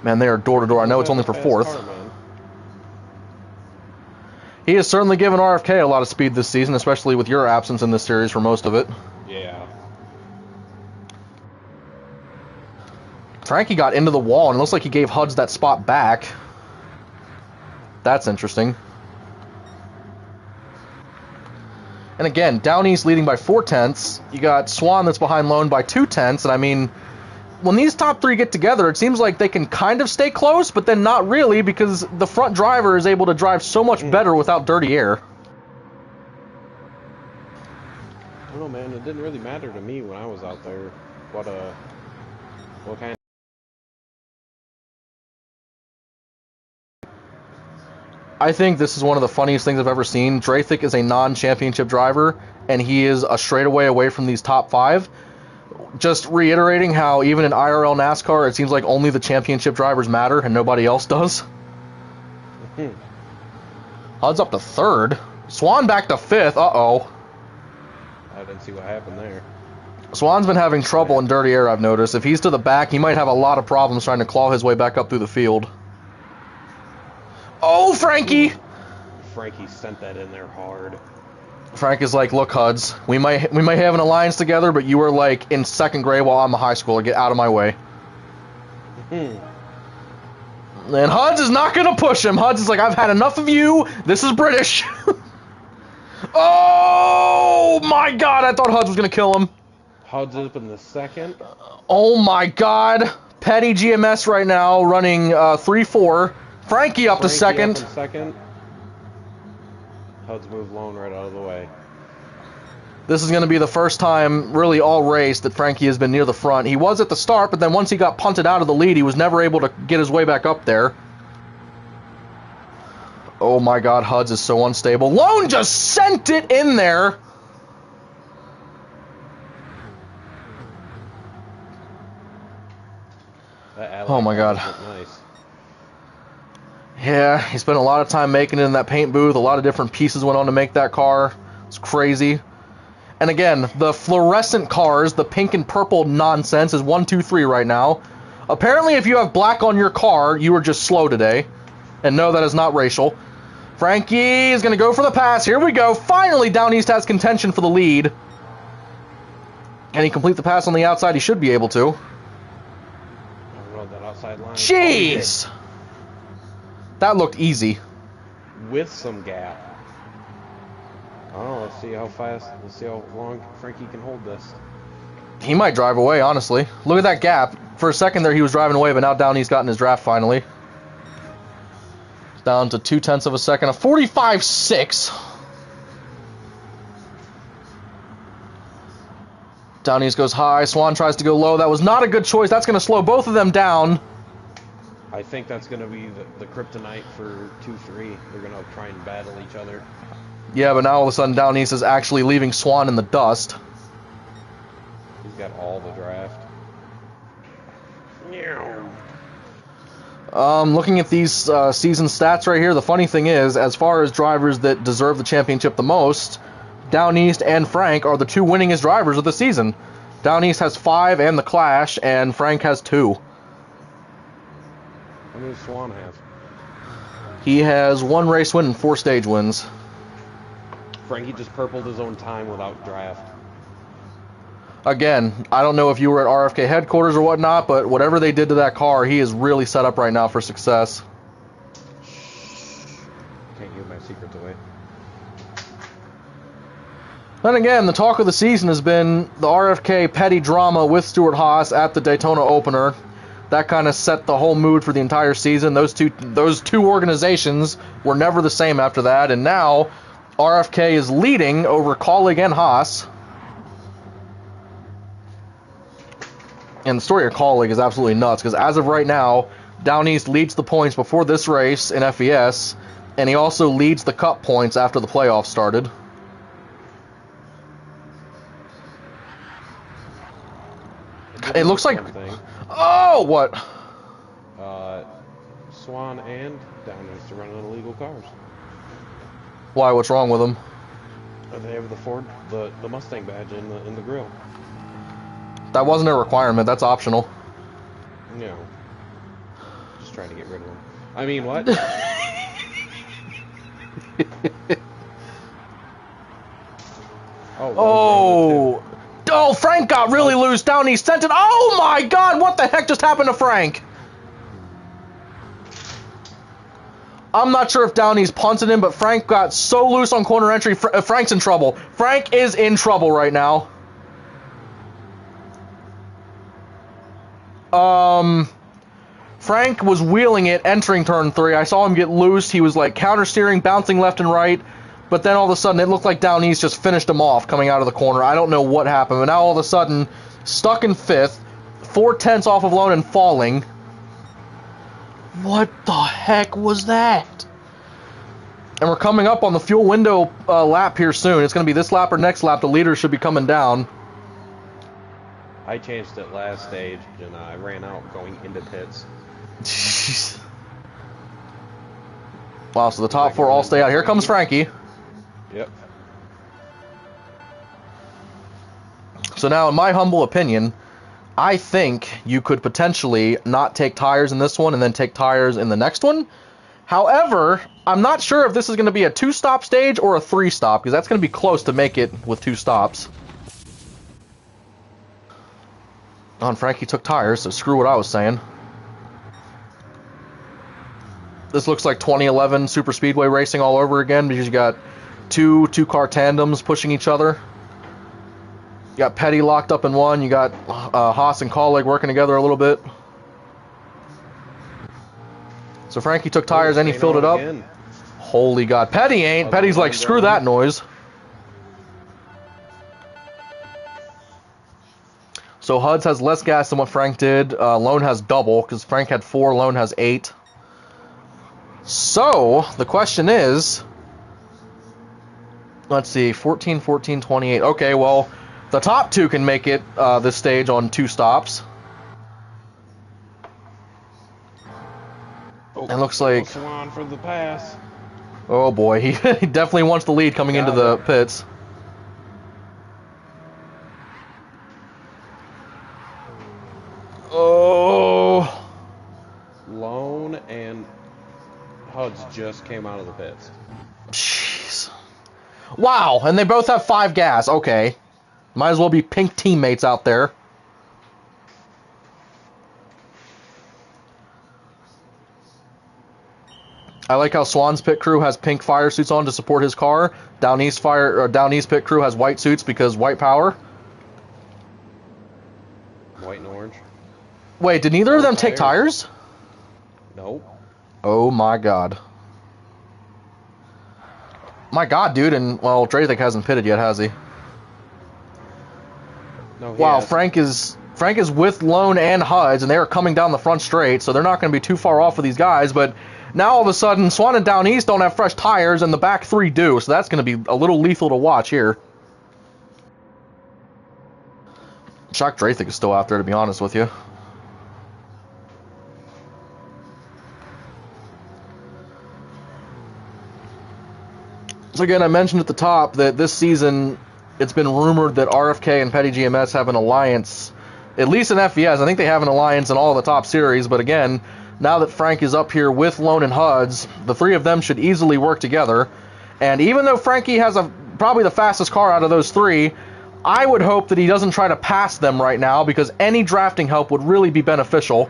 Man, they are door to door. I know it's only for 4th. He has certainly given RFK a lot of speed this season, especially with your absence in this series for most of it. Yeah. Frankie got into the wall, and it looks like he gave Huds that spot back. That's interesting. And again, Down East leading by 4 tenths. You got Swan that's behind Lone by 2 tenths, and I mean, when these top 3 get together, it seems like they can kind of stay close, but then not really, because the front driver is able to drive so much better without dirty air. I don't know, man. It didn't really matter to me when I was out there. What kind I think this is one of the funniest things I've ever seen. Drathik is a non-championship driver, and he is a straightaway away from these top 5. Just reiterating how even in IRL NASCAR, it seems like only the championship drivers matter and nobody else does. Huds up to 3rd. Swan back to 5th. Uh-oh. I didn't see what happened there. Swan's been having trouble in dirty air, I've noticed. If he's to the back, he might have a lot of problems trying to claw his way back up through the field. Oh, Frankie! Frankie sent that in there hard. Frank is like, look, Huds, we might have an alliance together, but you were like in 2nd grade while I'm a high schooler. Get out of my way. And Huds is not going to push him. Huds is like, I've had enough of you. This is British. Oh, my God. I thought Huds was going to kill him. Huds up in the 2nd. Oh, my God. Petty GMS right now running 3-4. Frankie up to 2nd. Up in 2nd. Huds move Lone right out of the way. This is going to be the first time, really all race, that Frankie has been near the front. He was at the start, but then once he got punted out of the lead, he was never able to get his way back up there. Oh my God, Huds is so unstable. Lone just sent it in there. Oh my God. Nice. Yeah, he spent a lot of time making it in that paint booth. A lot of different pieces went on to make that car. It's crazy. And again, the fluorescent cars, the pink and purple nonsense, is 1, 2, 3 right now. Apparently, if you have black on your car, you are just slow today. And no, that is not racial. Frankie is going to go for the pass. Here we go. Finally, Down East has contention for the lead. Can he complete the pass on the outside? He should be able to. I don't know, that outside line. Jeez! That looked easy. With some gap. Oh, let's see how fast, let's see how long Frankie can hold this. He might drive away, honestly. Look at that gap. For a second there, he was driving away, but now Down East got in his draft finally. It's down to 0.2 of a second. A 45.6. Down East goes high. Swan tries to go low. That was not a good choice. That's going to slow both of them down. I think that's going to be the kryptonite for 2-3. They're going to try and battle each other. Yeah, but now all of a sudden Down East is actually leaving Swan in the dust. He's got all the draft. Looking at these season stats right here, the funny thing is, as far as drivers that deserve the championship the most, Down East and Frank are the 2 winningest drivers of the season. Down East has 5 and the Clash, and Frank has 2. How many does Swan have? He has 1 race win and 4 stage wins. Frankie just purpled his own time without draft. Again, I don't know if you were at RFK headquarters or whatnot, but whatever they did to that car, he is really set up right now for success. Can't give my secrets away. Then again, the talk of the season has been the RFK petty drama with Stuart Haas at the Daytona opener. That kind of set the whole mood for the entire season. Those two organizations were never the same after that, and now RFK is leading over Colleague and Haas. And the story of Colleague is absolutely nuts, because as of right now, Down East leads the points before this race in FES, and he also leads the Cup points after the playoffs started. It looks like... Oh, what? Swan and Down East are running illegal cars. Why? What's wrong with them? They have the Mustang badge in the grill. That wasn't a requirement. That's optional. No. Just trying to get rid of them. I mean, what? Oh, Frank got really loose down East sent it. Oh my God, what the heck just happened to Frank? I'm not sure if Down East punted him, but Frank got so loose on corner entry. Frank's in trouble. Frank is in trouble right now. Frank was wheeling it, entering turn 3. I saw him get loose. He was like counter steering, bouncing left and right. But then all of a sudden, it looked like Down East just finished him off coming out of the corner. I don't know what happened. But now all of a sudden, stuck in 5th, 4/10 off of Lone and falling. What the heck was that? And we're coming up on the fuel window lap here soon. It's going to be this lap or next lap. The leaders should be coming down. I changed it last stage, and I ran out going into pits. Jeez. Wow, so the top 4 all stay out. Here comes Frankie. Yep. So now, in my humble opinion, I think you could potentially not take tires in this one and then take tires in the next one. However, I'm not sure if this is going to be a 2-stop stage or a 3-stop, because that's going to be close to make it with 2 stops. Oh, and Frankie took tires, so screw what I was saying. This looks like 2011 Super Speedway racing all over again, because you got two-car tandems pushing each other. You got Petty locked up in one. You got Haas and Colleague working together a little bit. So Frankie took tires and he filled it up. Again. Holy God. Petty ain't. Petty's like, screw that noise. So Huds has less gas than what Frank did. Lone has double, because Frank had 4, Lone has 8. So, the question is... Let's see, 14, 14, 28. Okay, well, the top 2 can make it this stage on 2 stops. It looks like... Swan for the pass. Oh boy, he definitely wants the lead coming into the pits. Oh... Lone and Huds just came out of the pits. Jeez. Wow, and they both have 5 gas. Okay. Might as well be pink teammates out there. I like how Swan's pit crew has pink fire suits on to support his car. Down East pit crew has white suits because white power. White and orange. Wait, did neither of them take tires? Nope. Oh my God. My God, dude, and well, Drathik hasn't pitted yet, has he? No, Wow, has. Frank is with Lone and Huds, and they are coming down the front straight, so they're not going to be too far off of these guys, but now all of a sudden, Swan and Down East don't have fresh tires, and the back 3 do, so that's going to be a little lethal to watch here. Shocked Drathik is still out there, to be honest with you. So again, I mentioned at the top that this season, it's been rumored that RFK and Petty GMS have an alliance, at least in FES. I think they have an alliance in all the top series, but again, now that Frank is up here with Lone and Huds, the 3 of them should easily work together. And even though Frankie has probably the fastest car out of those 3, I would hope that he doesn't try to pass them right now, because any drafting help would really be beneficial.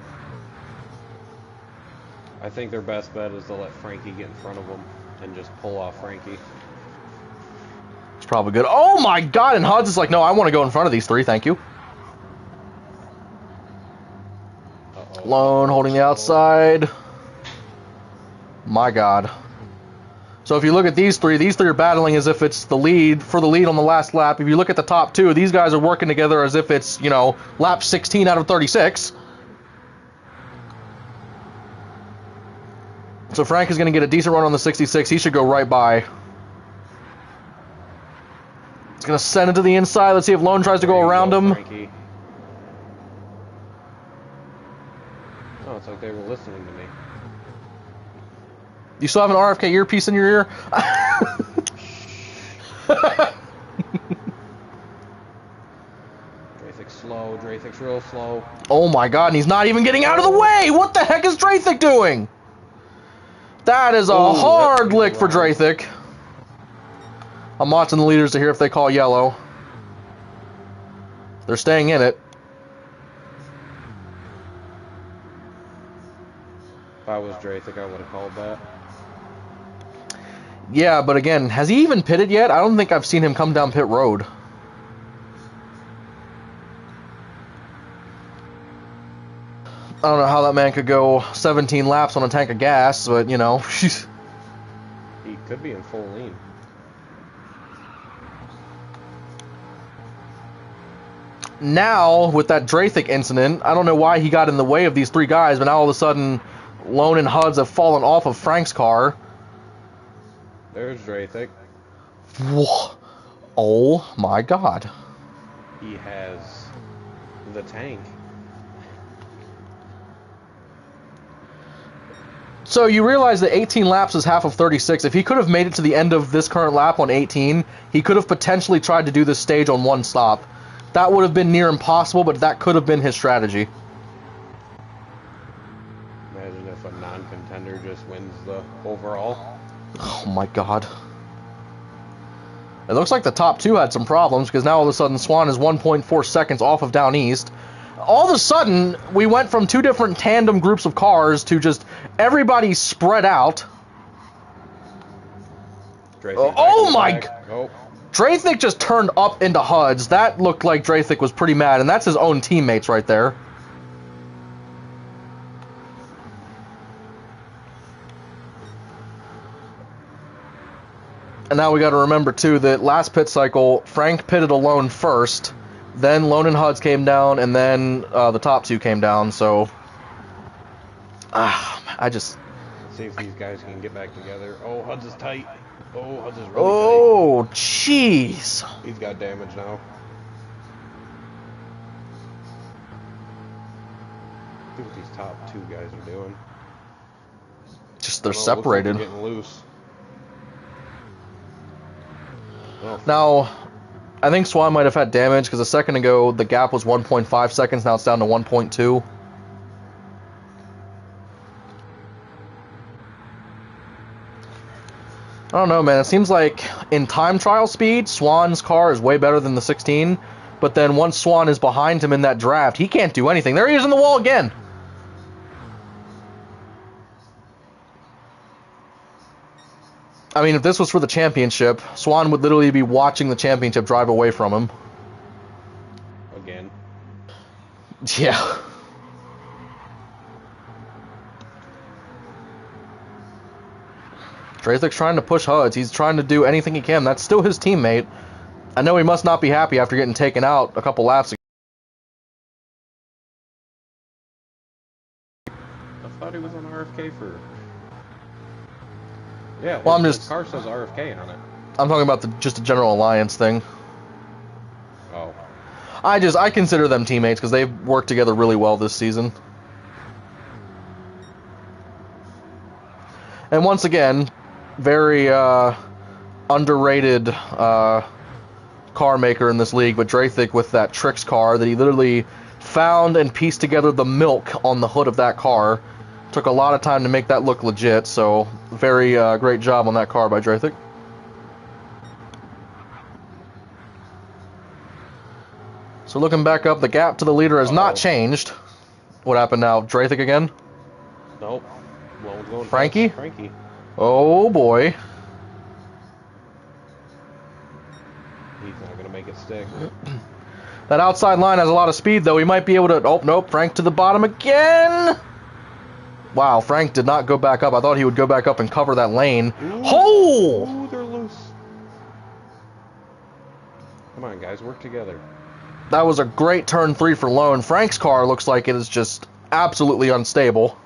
I think their best bet is to let Frankie get in front of them and just pull off Frankie. It's probably good. Oh my God, and Huds is like, no, I want to go in front of these 3, thank you. Uh-oh. Lone holding the outside. My God. So if you look at these three are battling as if it's the lead for the lead on the last lap. If you look at the top two, these guys are working together as if it's, you know, lap 16 out of 36. So Frank is going to get a decent run on the 66. He should go right by. He's going to send it to the inside. Let's see if Lone tries to go around him. Frankie. Oh, it's like they were listening to me. You still have an RFK earpiece in your ear? Drathic's slow. Drathic's real slow. Oh my god, and he's not even getting out of the way! What the heck is Drathic doing? That is a hard lick for Drathic. I'm watching the leaders to hear if they call yellow. They're staying in it. If I was Drathic, I would have called that. Yeah, but again, has he even pitted yet? I don't think I've seen him come down pit road. I don't know how that man could go 17 laps on a tank of gas, but, you know. He could be in full lean. Now, with that Drathic incident, I don't know why he got in the way of these three guys, but now all of a sudden, Lone and Huds have fallen off of Frank's car. There's Drathic. Whoa. Oh my god. He has the tank. So you realize that 18 laps is half of 36. If he could have made it to the end of this current lap on 18, he could have potentially tried to do this stage on one stop. That would have been near impossible, but that could have been his strategy. Imagine if a non-contender just wins the overall. Oh my god. It looks like the top two had some problems, because now all of a sudden Swan is 1.4 seconds off of Down East. All of a sudden, we went from two different tandem groups of cars to just everybody spread out. Oh my... Oh. Drathic just turned up into Huds. That looked like Drathic was pretty mad, and that's his own teammates right there. And now we got to remember, too, that last pit cycle, Frank pitted alone first, then Lone and Huds came down, and then the top two came down, so... I just... Let's see if these guys can get back together. Oh, Huds is tight. Oh, Huds is really oh, jeez. tight. He's got damage now. See what these top two guys are doing. Just they're Oh, looks like separated. they're getting loose. Oh, Now, I think Swan might have had damage, because a second ago the gap was 1.5 seconds, now it's down to 1.2. I don't know, man. It seems like in time trial speed, Swan's car is way better than the 16, but then once Swan is behind him in that draft, he can't do anything. There he is in the wall again! I mean, if this was for the championship, Swan would literally be watching the championship drive away from him. again. Yeah. Drathic's trying to push Huds. He's trying to do anything he can. That's still his teammate. I know he must not be happy after getting taken out a couple laps ago. I thought he was on RFK for... Yeah, Well, I'm his just- car says RFK on it. I'm talking about just a general alliance thing. Oh. I consider them teammates because they've worked together really well this season. And once again, very underrated car maker in this league, but Drathic with that Trix car that he literally found and pieced together the milk on the hood of that car. Took a lot of time to make that look legit, so very great job on that car by Drathic. So looking back up, the gap to the leader has not changed. What happened now? Drathic again? Nope. Lone's going Frankie? fast. Frankie. Oh boy. He's not going to make it stick. That outside line has a lot of speed, though. He might be able to... Oh, nope. Frank to the bottom again. Wow, Frank did not go back up. I thought he would go back up and cover that lane. Ooh, Hole! Ooh, they're loose. Come on, guys, work together. That was a great turn 3 for Lone. Frank's car looks like it is just absolutely unstable.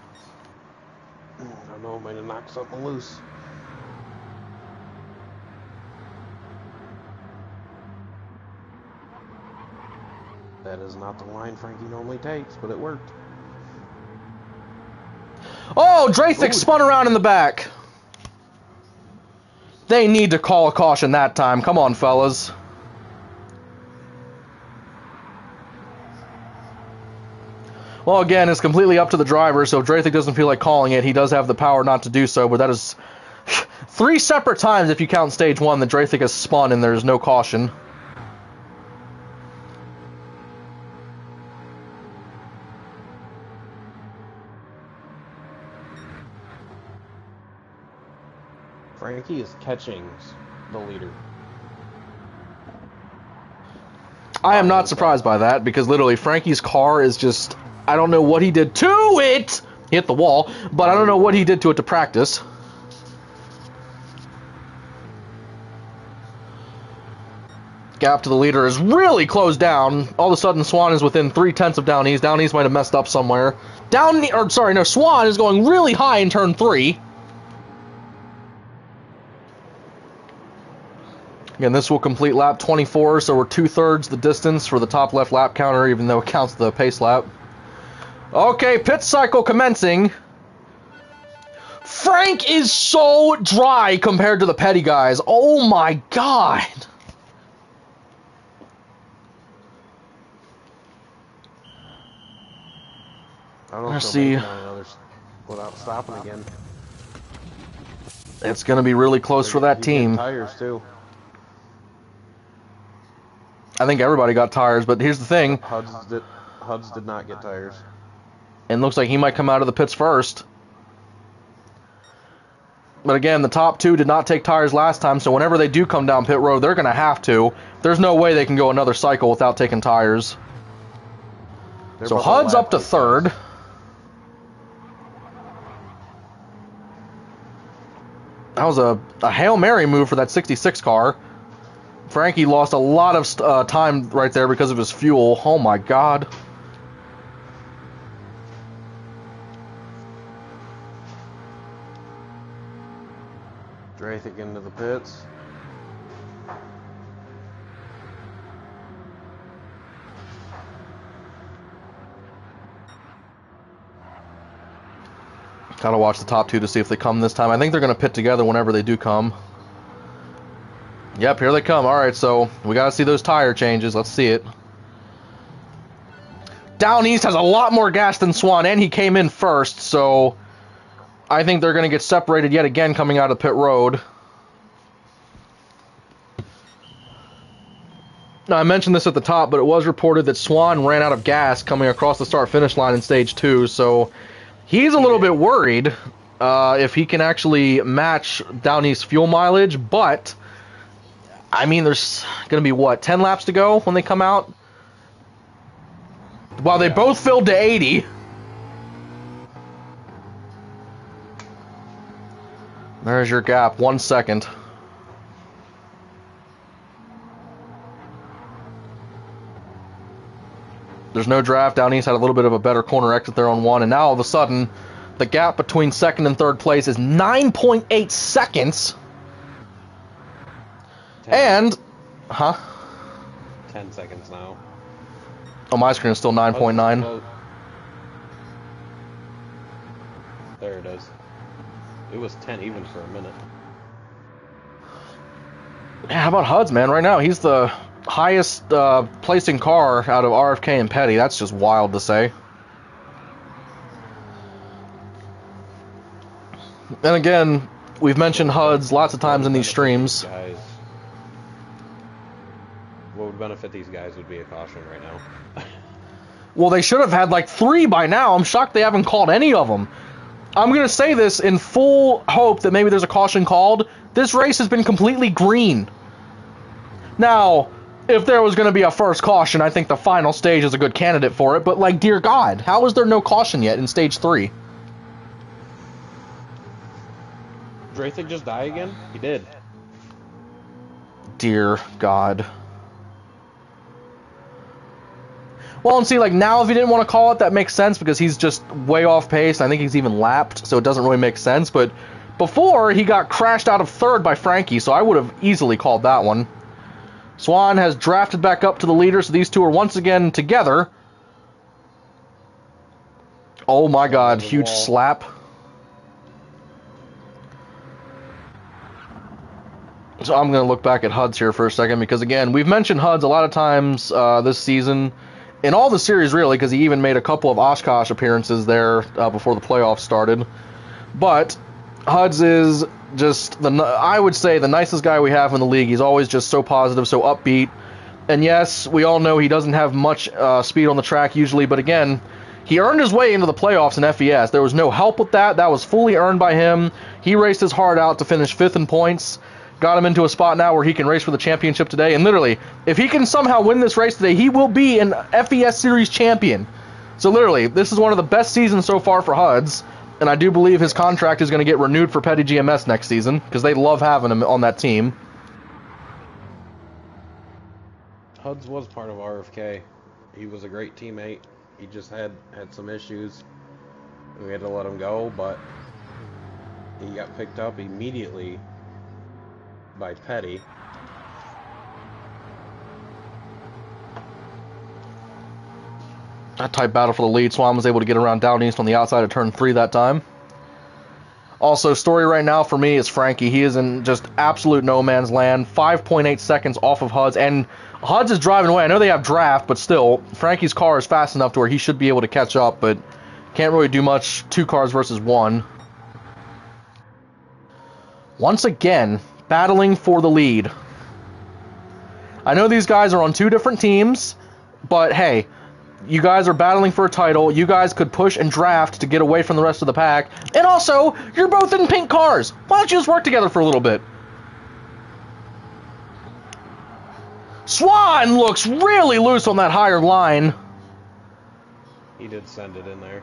I don't know, might have knocked something loose. That is not the line Frankie normally takes, but it worked. Oh, Drathik spun around in the back. They need to call a caution that time. Come on, fellas. Well, again, it's completely up to the driver, so if Drathik doesn't feel like calling it, he does have the power not to do so, but that is 3 separate times, if you count stage 1, that Drathik has spun and there's no caution. Frankie is catching the leader. I am not surprised by that, because literally Frankie's car is just... I don't know what he did to it! He hit the wall, but I don't know what he did to it to practice. Gap to the leader is really closed down. All of a sudden, Swan is within 3/10 of Down East. Down East might have messed up somewhere. Swan is going really high in turn 3. Again, this will complete lap 24, so we're 2/3 the distance for the top left lap counter, even though it counts the pace lap. Okay, pit cycle commencing. Frank is so dry compared to the petty guys. Oh my god. I don't know Let's if see. they'll make it on another without stopping again. It's going to be really close for that He's getting team. tires too. I think everybody got tires, but here's the thing. Huds did not get tires. And looks like he might come out of the pits first. But again, the top 2 did not take tires last time, so whenever they do come down pit road, they're going to have to. There's no way they can go another cycle without taking tires. They're So both HUD's lap up to pace 3rd. guys. That was a Hail Mary move for that 66 car. Frankie lost a lot of time right there because of his fuel. Oh my god. Drathik into the pits. Gotta watch the top 2 to see if they come this time. I think they're gonna pit together whenever they do come. Yep, here they come. Alright, so we gotta see those tire changes. Let's see it. Down East has a lot more gas than Swan, and he came in first, so I think they're gonna get separated yet again coming out of pit road. Now, I mentioned this at the top, but it was reported that Swan ran out of gas coming across the start-finish line in stage 2, so he's a little bit worried if he can actually match Down East fuel mileage, but I mean, there's going to be, what, 10 laps to go when they come out? Well, they both filled to 80. There's your gap, 1 second. There's no draft. Down East had a little bit of a better corner exit there on 1, and now all of a sudden, the gap between 2nd and 3rd place is 9.8 seconds. 10. And, 10 seconds now. Oh, my screen is still 9.9. Close. There it is. It was 10 even for a minute. Yeah, how about HUD's, man? Right now, he's the highest placing car out of RFK and Petty. That's just wild to say. And again, we've mentioned HUD's lots of times in these streams. Guys, what would benefit these guys would be a caution right now. Well, they should have had like 3 by now. I'm shocked they haven't called any of them. I'm going to say this in full hope that maybe there's a caution called. This race has been completely green. Now, if there was going to be a first caution, I think the final stage is a good candidate for it. But, like, dear God, how is there no caution yet in stage 3? Draythick just die again? He did. Dear God. Well, and see, like, now if he didn't want to call it, that makes sense because he's just way off pace. I think he's even lapped, so it doesn't really make sense. But before, he got crashed out of third by Frankie, so I would have easily called that one. Swan has drafted back up to the leader, so these two are once again together. Oh my God, huge slap. So I'm going to look back at HUDs here for a second because, again, we've mentioned HUDs a lot of times this season. In all the series, really, because he even made a couple of Oshkosh appearances there before the playoffs started. But HUDs is just, I would say, the nicest guy we have in the league. He's always just so positive, so upbeat. And yes, we all know he doesn't have much speed on the track usually, but again, he earned his way into the playoffs in FES. There was no help with that. That was fully earned by him. He raced his heart out to finish 5th in points. Got him into a spot now where he can race for the championship today. And literally, if he can somehow win this race today, he will be an FES Series champion. So literally, this is one of the best seasons so far for HUDs. And I do believe his contract is going to get renewed for Petty GMS next season because they love having him on that team. HUDs was part of RFK. He was a great teammate. He just had some issues. We had to let him go, but he got picked up immediately by Petty. That tight battle for the lead. Swan was able to get around down east on the outside of turn 3 that time. Also, story right now for me is Frankie. He is in just absolute no man's land. 5.8 seconds off of HUDs, and HUDs is driving away. I know they have draft, but still, Frankie's car is fast enough to where he should be able to catch up, but can't really do much. 2 cars versus 1. Once again, battling for the lead. I know these guys are on 2 different teams, but hey, you guys are battling for a title. You guys could push and draft to get away from the rest of the pack. And also, you're both in pink cars. Why don't you just work together for a little bit? Swan looks really loose on that higher line. He did send it in there.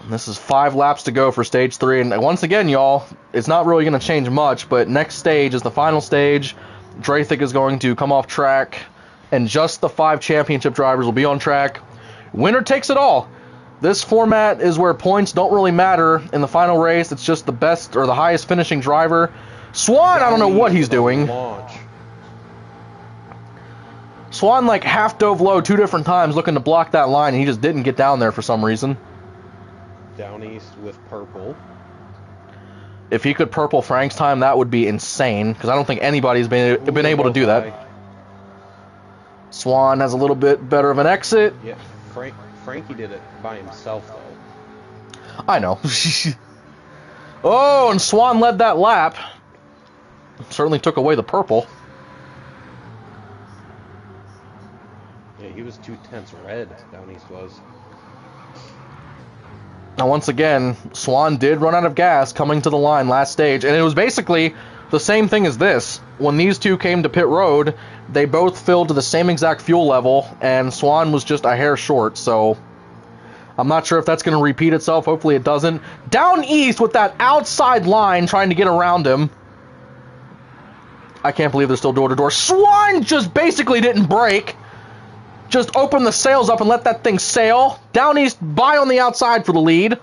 This is 5 laps to go for stage 3, and once again, y'all, it's not really going to change much, but next stage is the final stage. Draythick is going to come off track, and just the 5 championship drivers will be on track. Winner takes it all. This format is where points don't really matter in the final race. It's just the best or the highest finishing driver. Swan, I don't know what he's doing. Launch. Swan like half dove low 2 different times looking to block that line, and he just didn't get down there for some reason. Down east with purple. If he could purple Frank's time, that would be insane, because I don't think anybody's been able to do that. Swan has a little bit better of an exit. Yeah, Frankie did it by himself, though. I know. Oh, and Swan led that lap. Certainly took away the purple. Yeah, he was 2/10 red, down east was. Now, once again, Swan did run out of gas coming to the line last stage, and it was basically the same thing as this. When these two came to pit road, they both filled to the same exact fuel level, and Swan was just a hair short, so I'm not sure if that's going to repeat itself. Hopefully it doesn't. Down east with that outside line trying to get around him. I can't believe they're still door-to-door. Swan just basically didn't brake. Just open the sails up and let that thing sail. Down east, by on the outside for the lead. This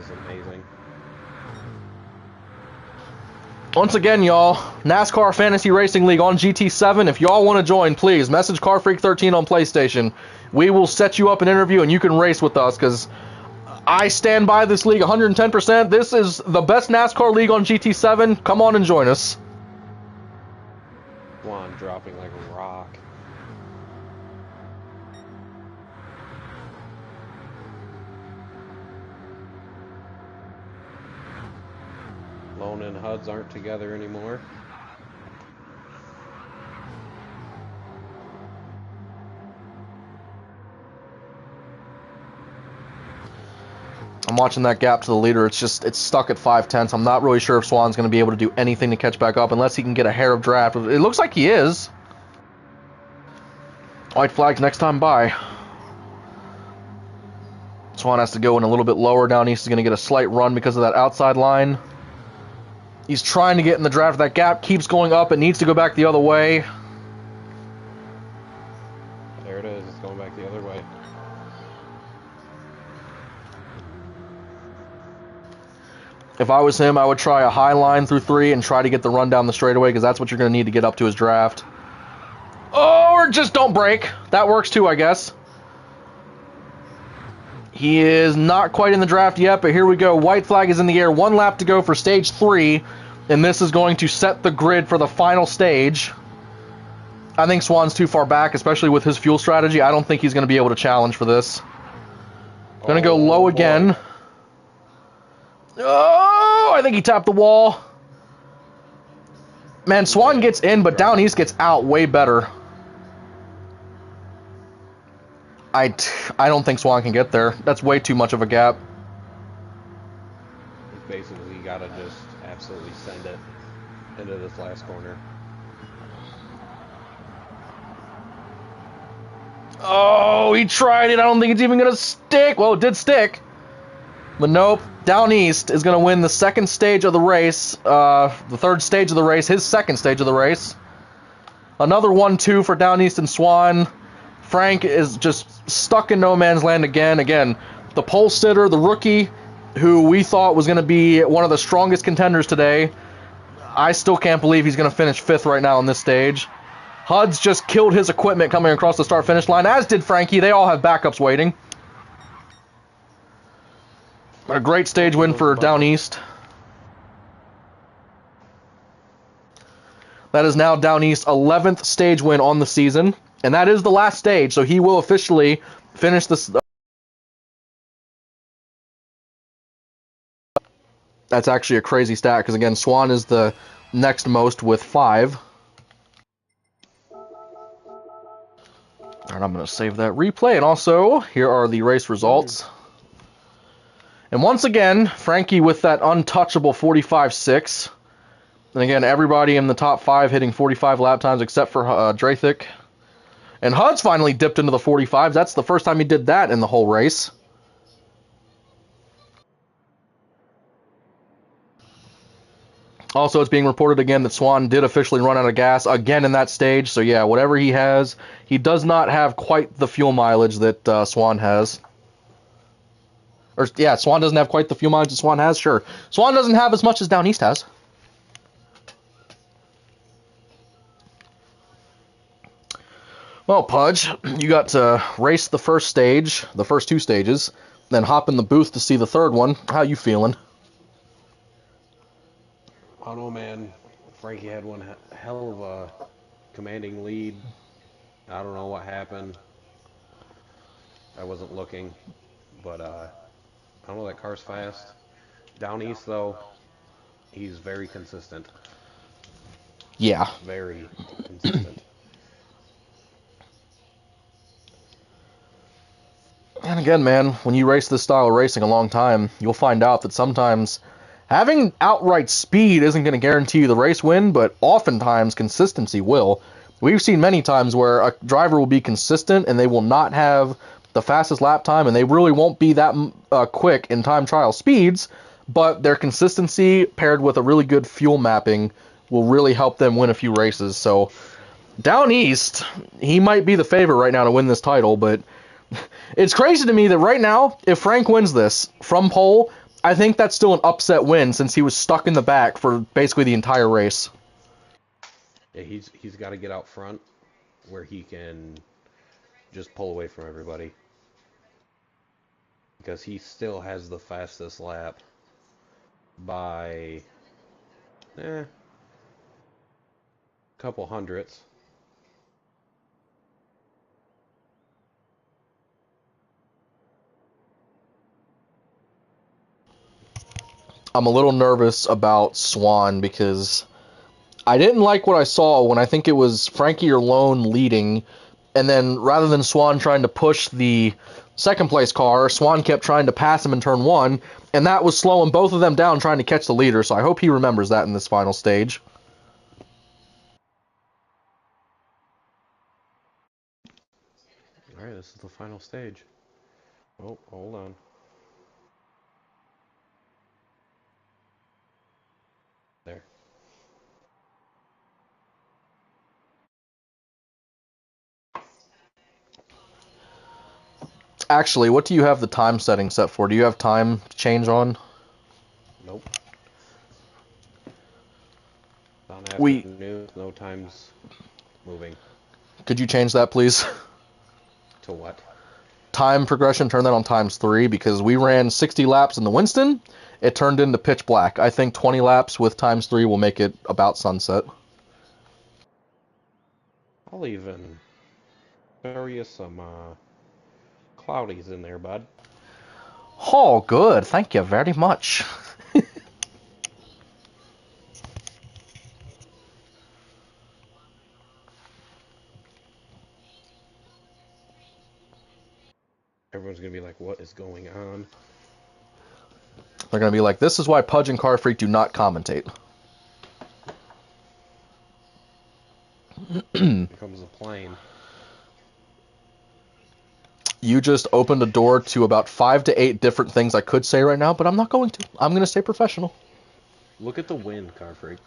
is amazing. Once again, y'all, NASCAR Fantasy Racing League on GT7. If y'all want to join, please message CarFreak13 on PlayStation. We will set you up an interview and you can race with us, because I stand by this league 110%. This is the best NASCAR league on GT7. Come on and join us. Swan dropping like a rock. Lone and HUDs aren't together anymore. I'm watching that gap to the leader. It's stuck at 5/10. I'm not really sure if Swan's going to be able to do anything to catch back up unless he can get a hair of draft. It looks like he is. White flags next time by. Swan has to go in a little bit lower. Down East is going to get a slight run because of that outside line. He's trying to get in the draft. That gap keeps going up. It needs to go back the other way. There it is. It's going back the other way. If I was him, I would try a high line through 3 and try to get the run down the straightaway, because that's what you're going to need to get up to his draft. Oh, or just don't break. That works too, I guess. He is not quite in the draft yet, but here we go. White flag is in the air. 1 lap to go for stage 3, and this is going to set the grid for the final stage. I think Swan's too far back, especially with his fuel strategy. I don't think he's going to be able to challenge for this. Going to go low again. Oh, I think he tapped the wall. Man, Swan gets in, but Down East gets out way better. I don't think Swan can get there. That's way too much of a gap. Basically, you gotta just absolutely send it into this last corner. Oh, he tried it. I don't think it's even going to stick. Well, it did stick. But nope. Down East is going to win the second stage of the race. The third stage of the race. His second stage of the race. Another 1-2 for Down East and Swan. Frank is just stuck in no man's land again. Again, the pole sitter, the rookie, who we thought was going to be one of the strongest contenders today. I still can't believe he's going to finish 5th right now on this stage. Huds just killed his equipment coming across the start-finish line, as did Frankie. They all have backups waiting. A great stage win for Down East. That is now Down East's 11th stage win on the season. And that is the last stage, so he will officially finish this. That's actually a crazy stat, because again, Swan is the next most with 5. And I'm going to save that replay. And also, here are the race results. And once again, Frankie with that untouchable 45.6. And again, everybody in the top 5 hitting 45 lap times except for Drathik. And Hud's finally dipped into the 45s. That's the first time he did that in the whole race. Also, it's being reported again that Swan did officially run out of gas again in that stage. So yeah, whatever he has, he does not have quite the fuel mileage that Swan has. Or yeah, Swan doesn't have quite the fuel mileage that Swan has, sure. Swan doesn't have as much as Down East has. Well, Pudge, you got to race the first stage, the first 2 stages, then hop in the booth to see the third one. How you feeling? I don't know, man. Frankie had one hell of a commanding lead. I don't know what happened. I wasn't looking, but I don't know, that car's fast. Down East, though, he's very consistent. Yeah. Very consistent. And again, man, when you race this style of racing a long time, you'll find out that sometimes having outright speed isn't going to guarantee you the race win, but oftentimes consistency will. We've seen many times where a driver will be consistent and they will not have the fastest lap time, and they really won't be that quick in time trial speeds, but their consistency paired with a really good fuel mapping will really help them win a few races. So Down East, he might be the favorite right now to win this title, but it's crazy to me that right now, if Frank wins this from pole, I think that's still an upset win since he was stuck in the back for basically the entire race. Yeah, he's got to get out front where he can just pull away from everybody. Because he still has the fastest lap by a couple hundredths. I'm a little nervous about Swan because I didn't like what I saw when I think it was Frankie or Lone leading, and then rather than Swan trying to push the second place car, Swan kept trying to pass him in turn 1, and that was slowing both of them down trying to catch the leader, so I hope he remembers that in this final stage. Alright, this is the final stage. Oh, hold on. there. Actually, what do you have the time setting set for? Do you have time change on? Nope. On We afternoon, no times moving. Could you change that, please? To what? Time progression, turn that on ×3 because we ran 60 laps in the Winston. It turned into pitch black. I think 20 laps with ×3 will make it about sunset. I'll even throw you some cloudies in there, bud. Oh, good. Thank you very much. Everyone's gonna be like, "What is going on?" They're going to be like, this is why Pudge and Car Freak do not commentate. Here comes a plane. You just opened a door to about 5 to 8 different things I could say right now, but I'm not going to. I'm going to stay professional. Look at the wind, car freak.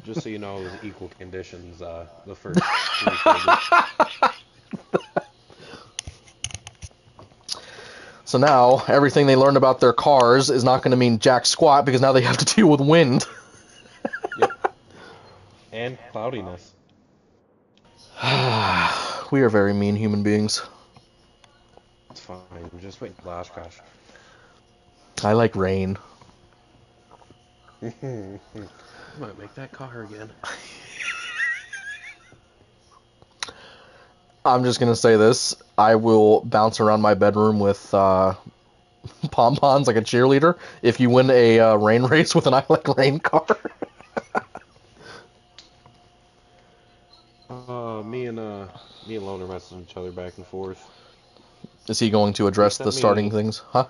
Just so you know, it was equal conditions the first 3 stages. So now, everything they learned about their cars is not going to mean jack squat because now they have to deal with wind. Yep. And cloudiness. We are very mean human beings. It's fine. We're just waiting for the Oshkosh. I like rain. Might make that car again. I'm just going to say this. I will bounce around my bedroom with pom-poms like a cheerleader if you win a rain race with an I Like Rain car. Me and Lone are messaging each other back and forth. Is he going to He address the sent starting me things? Huh?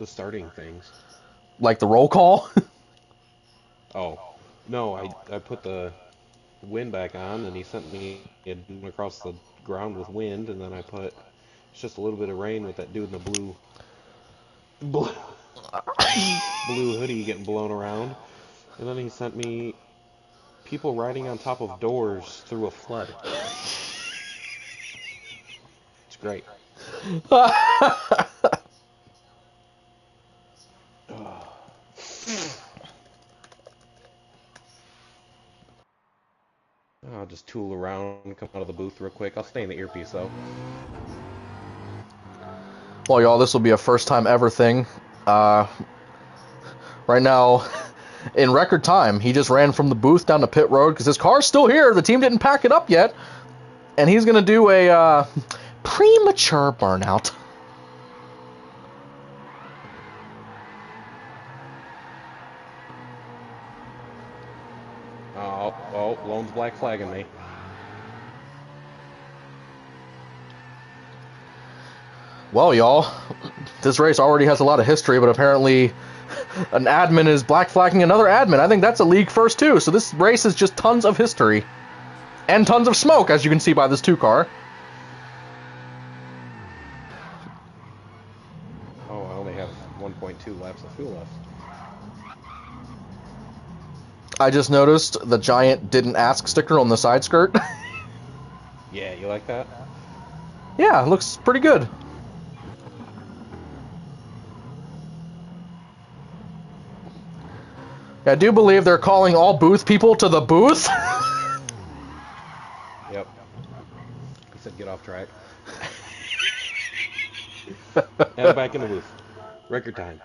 the starting things. Like the roll call? Oh, no, I put the wind back on, and he sent me a dude across the ground with wind, and then I put it's just a little bit of rain with that dude in the blue blue hoodie getting blown around, and then he sent me people riding on top of doors through a flood. It's great. I'll just tool around, come out of the booth real quick. I'll stay in the earpiece though. Well, y'all, this will be a first time ever thing. Right now, in record time, he just ran from the booth down to pit road because his car's still here. The team didn't pack it up yet. And he's going to do a premature burnout. Oh, Lone's black flagging me. Well, y'all, this race already has a lot of history, but apparently an admin is black flagging another admin. I think that's a league first, too. So this race is just tons of history. And tons of smoke, as you can see by this 2-car. Oh, I only have 1.2 laps of fuel left. I just noticed the giant didn't ask sticker on the side skirt. Yeah, you like that? Yeah, it looks pretty good. I do believe they're calling all booth people to the booth. Yep. He said get off track. And I'm back in the booth. Record time.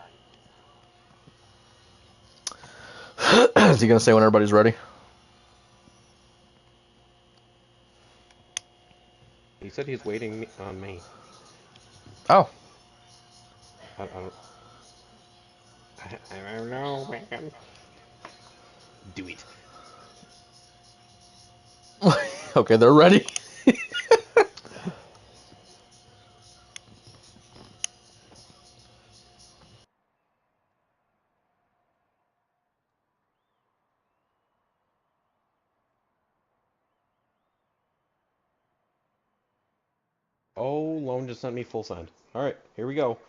Is he going to say when everybody's ready? He said he's waiting on me. Oh. I don't know, man. Do it. Okay, they're ready. Oh, Lone just sent me full send. Alright, here we go.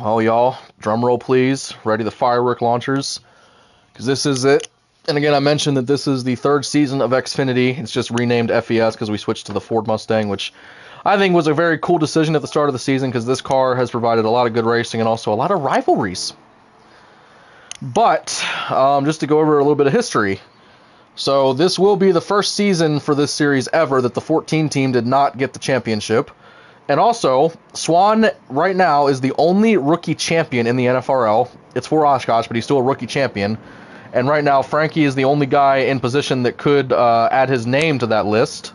Well, y'all, drum roll please. Ready the firework launchers, because this is it. And again, I mentioned that this is the 3rd season of Xfinity. It's just renamed FES because we switched to the Ford Mustang, which I think was a very cool decision at the start of the season because this car has provided a lot of good racing and also a lot of rivalries. But, just to go over a little bit of history. So this will be the first season for this series ever that the 14 team did not get the championship. And also, Swan right now is the only rookie champion in the NFRL. It's for Oshkosh, but he's still a rookie champion. And right now, Frankie is the only guy in position that could add his name to that list.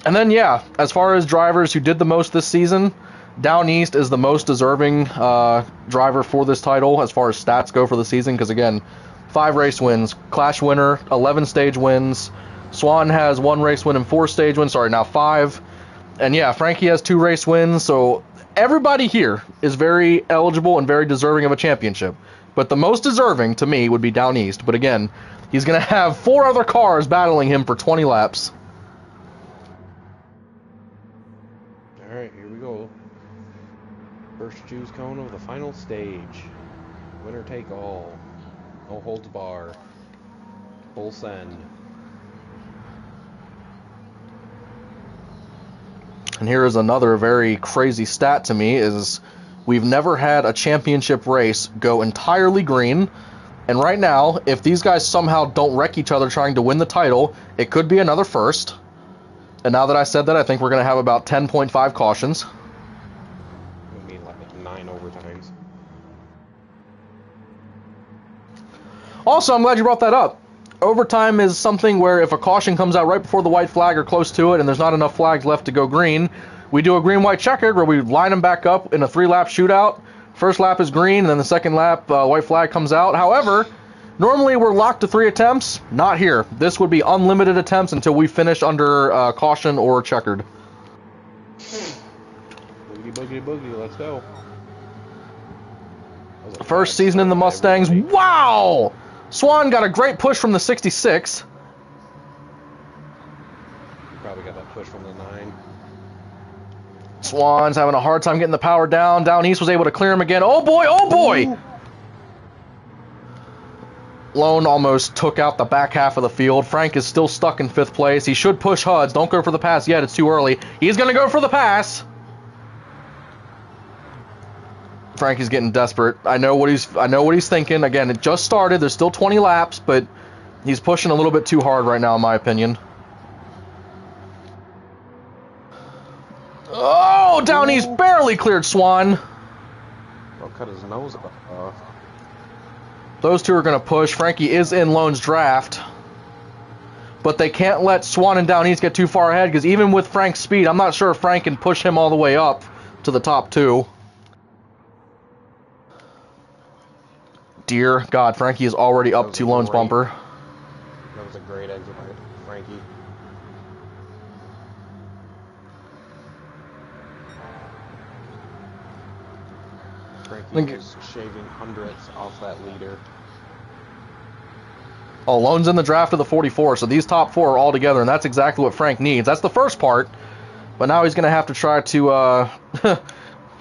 And then, yeah, as far as drivers who did the most this season, Down East is the most deserving driver for this title as far as stats go for the season. Because, again, 5 race wins, Clash winner, 11 stage wins. Swan has 1 race win and 4 stage wins. Sorry, now 5. And, yeah, Frankie has 2 race wins. So everybody here is very eligible and very deserving of a championship. But the most deserving, to me, would be Down East. But again, he's going to have 4 other cars battling him for 20 laps. Alright, here we go. First choose cone of the final stage. Winner take all. No holds bar. Full send. And here is another very crazy stat to me is we've never had a championship race go entirely green. And right now, if these guys somehow don't wreck each other trying to win the title, it could be another first. And now that I said that, I think we're going to have about 10.5 cautions. I mean, like 9 overtimes. Also, I'm glad you brought that up. Overtime is something where if a caution comes out right before the white flag or close to it and there's not enough flags left to go green, we do a green-white checkered where we line them back up in a 3-lap shootout. First lap is green, and then the second lap, white flag comes out. However, normally we're locked to 3 attempts. Not here. This would be unlimited attempts until we finish under caution or checkered. Boogity, boogity, boogity, let's go. First season in the Mustangs. Wow! Swan got a great push from the 66. Probably got that push from the 9. Swan's having a hard time getting the power down. Down East was able to clear him again. Oh boy, oh boy! Ooh. Lone almost took out the back half of the field. Frank is still stuck in 5th place. He should push Huds. Don't go for the pass yet. It's too early. He's going to go for the pass. Frank is getting desperate. I know what he's thinking. Again, it just started. There's still 20 laps, but he's pushing a little bit too hard right now, in my opinion. Oh, Down East barely cleared Swan. Well, cut his nose off. Those two are going to push. Frankie is in Lone's draft. But they can't let Swan and Down East get too far ahead, because even with Frank's speed, I'm not sure if Frank can push him all the way up to the top 2. Dear God, Frankie is already up to Lone's bumper. That was a great exit by Frankie. Frankie was shaving hundredths off that leader. Oh, Lone's in the draft of the 44, so these top 4 are all together, and that's exactly what Frank needs. That's the first part, but now he's going to have to try to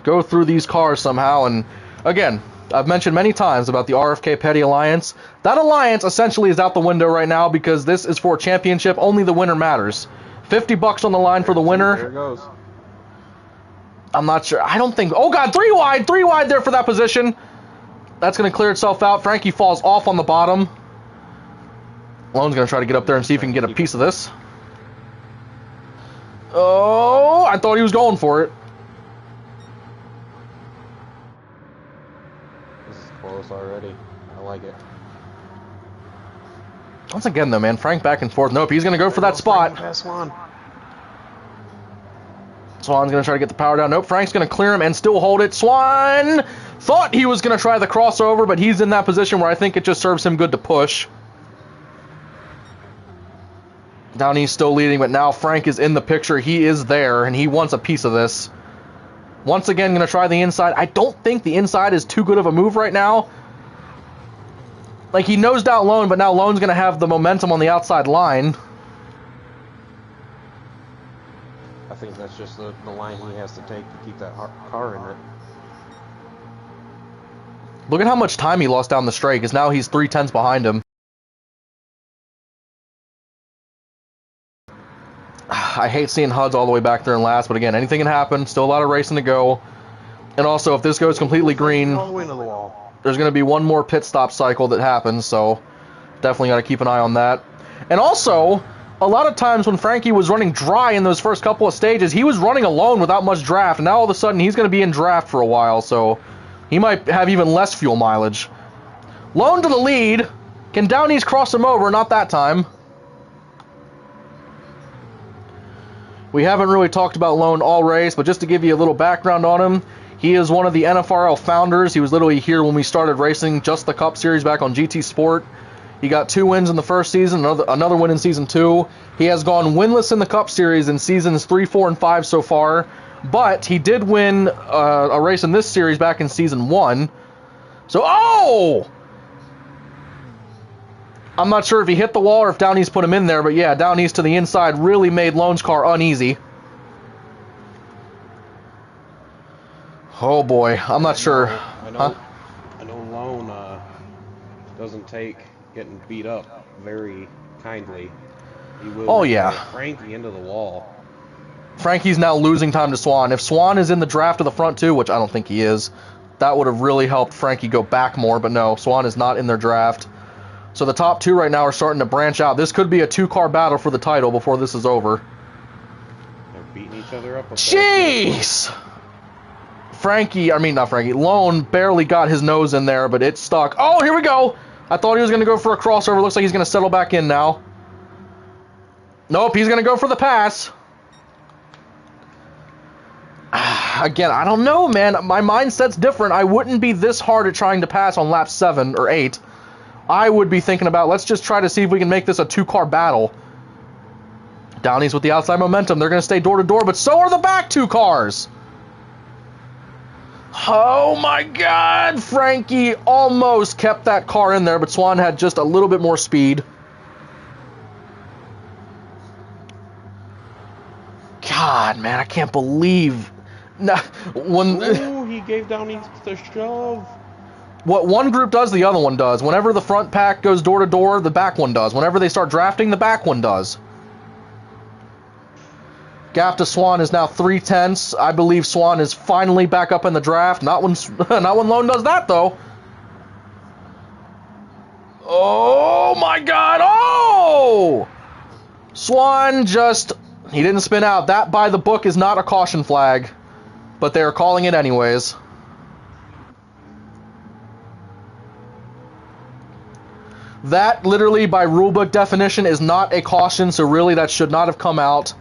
go through these cars somehow, and again, I've mentioned many times about the RFK Petty Alliance. That alliance essentially is out the window right now because this is for a championship. Only the winner matters. $50 on the line for the winner. There it goes. I'm not sure. I don't think... Oh, God, 3 wide. 3 wide there for that position. That's going to clear itself out. Frankie falls off on the bottom. Lone's going to try to get up there and see if he can get a piece of this. Oh, I thought he was going for it. Close already. I like it. Once again, though, man, Frank back and forth. Nope, he's going to go for that spot. Swan. Swan's going to try to get the power down. Nope, Frank's going to clear him and still hold it. Swan thought he was going to try the crossover, but he's in that position where I think it just serves him good to push. Down East still leading, but now Frank is in the picture. He is there, and he wants a piece of this. Once again, going to try the inside. I don't think the inside is too good of a move right now. Like, he nosed out Lone, but now Lone's going to have the momentum on the outside line. I think that's just the line he has to take to keep that car in it. Look at how much time he lost down the straight, because now he's 3/10 behind him. I hate seeing HUDs all the way back there in last, but again, anything can happen. Still a lot of racing to go. And also, if this goes completely green, All the way to the wall. there's going to be one more pit stop cycle that happens, so definitely got to keep an eye on that. And also, a lot of times when Frankie was running dry in those first couple of stages, he was running alone without much draft, and now all of a sudden he's going to be in draft for a while, so he might have even less fuel mileage. Lone to the lead. Can Down East cross him over? Not that time. We haven't really talked about Lone all race, but just to give you a little background on him, he is one of the NFRL founders. He was literally here when we started racing just the Cup Series back on GT Sport. He got 2 wins in the first season, another win in Season 2. He has gone winless in the Cup Series in Seasons 3, 4, and 5 so far, but he did win a race in this series back in Season 1. So, oh! I'm not sure if he hit the wall or if Down East put him in there, but yeah, Down East to the inside really made Lone's car uneasy. Oh boy, I'm not sure. I know Lone doesn't take getting beat up very kindly. He will yeah. Frankie into the wall. Frankie's now losing time to Swan. If Swan is in the draft to the front too, which I don't think he is, that would have really helped Frankie go back more, but no, Swan is not in their draft. So the top 2 right now are starting to branch out. This could be a 2-car battle for the title before this is over. They're beating each other up. Jeez! Lone barely got his nose in there, but it's stuck. Oh, here we go! I thought he was going to go for a crossover. Looks like he's going to settle back in now. Nope, he's going to go for the pass. Again, I don't know, man. My mindset's different. I wouldn't be this hard at trying to pass on lap 7 or 8. I would be thinking about, let's just try to see if we can make this a 2-car battle. Down East with the outside momentum. They're going to stay door-to-door, but so are the back 2 cars. Oh my god! Frankie almost kept that car in there, but Swan had just a little bit more speed. God, man, I can't believe... Ooh, he gave Down East the shove. What one group does, the other one does. Whenever the front pack goes door to door, the back one does. Whenever they start drafting, the back one does. Gap to Swan is now 3/10. I believe Swan is finally back up in the draft. Not when Lone does that, though. Oh, my God. Oh! Swan just... He didn't spin out. That, by the book, is not a caution flag. But they are calling it anyways. That, literally, by rulebook definition, is not a caution, so really that should not have come out.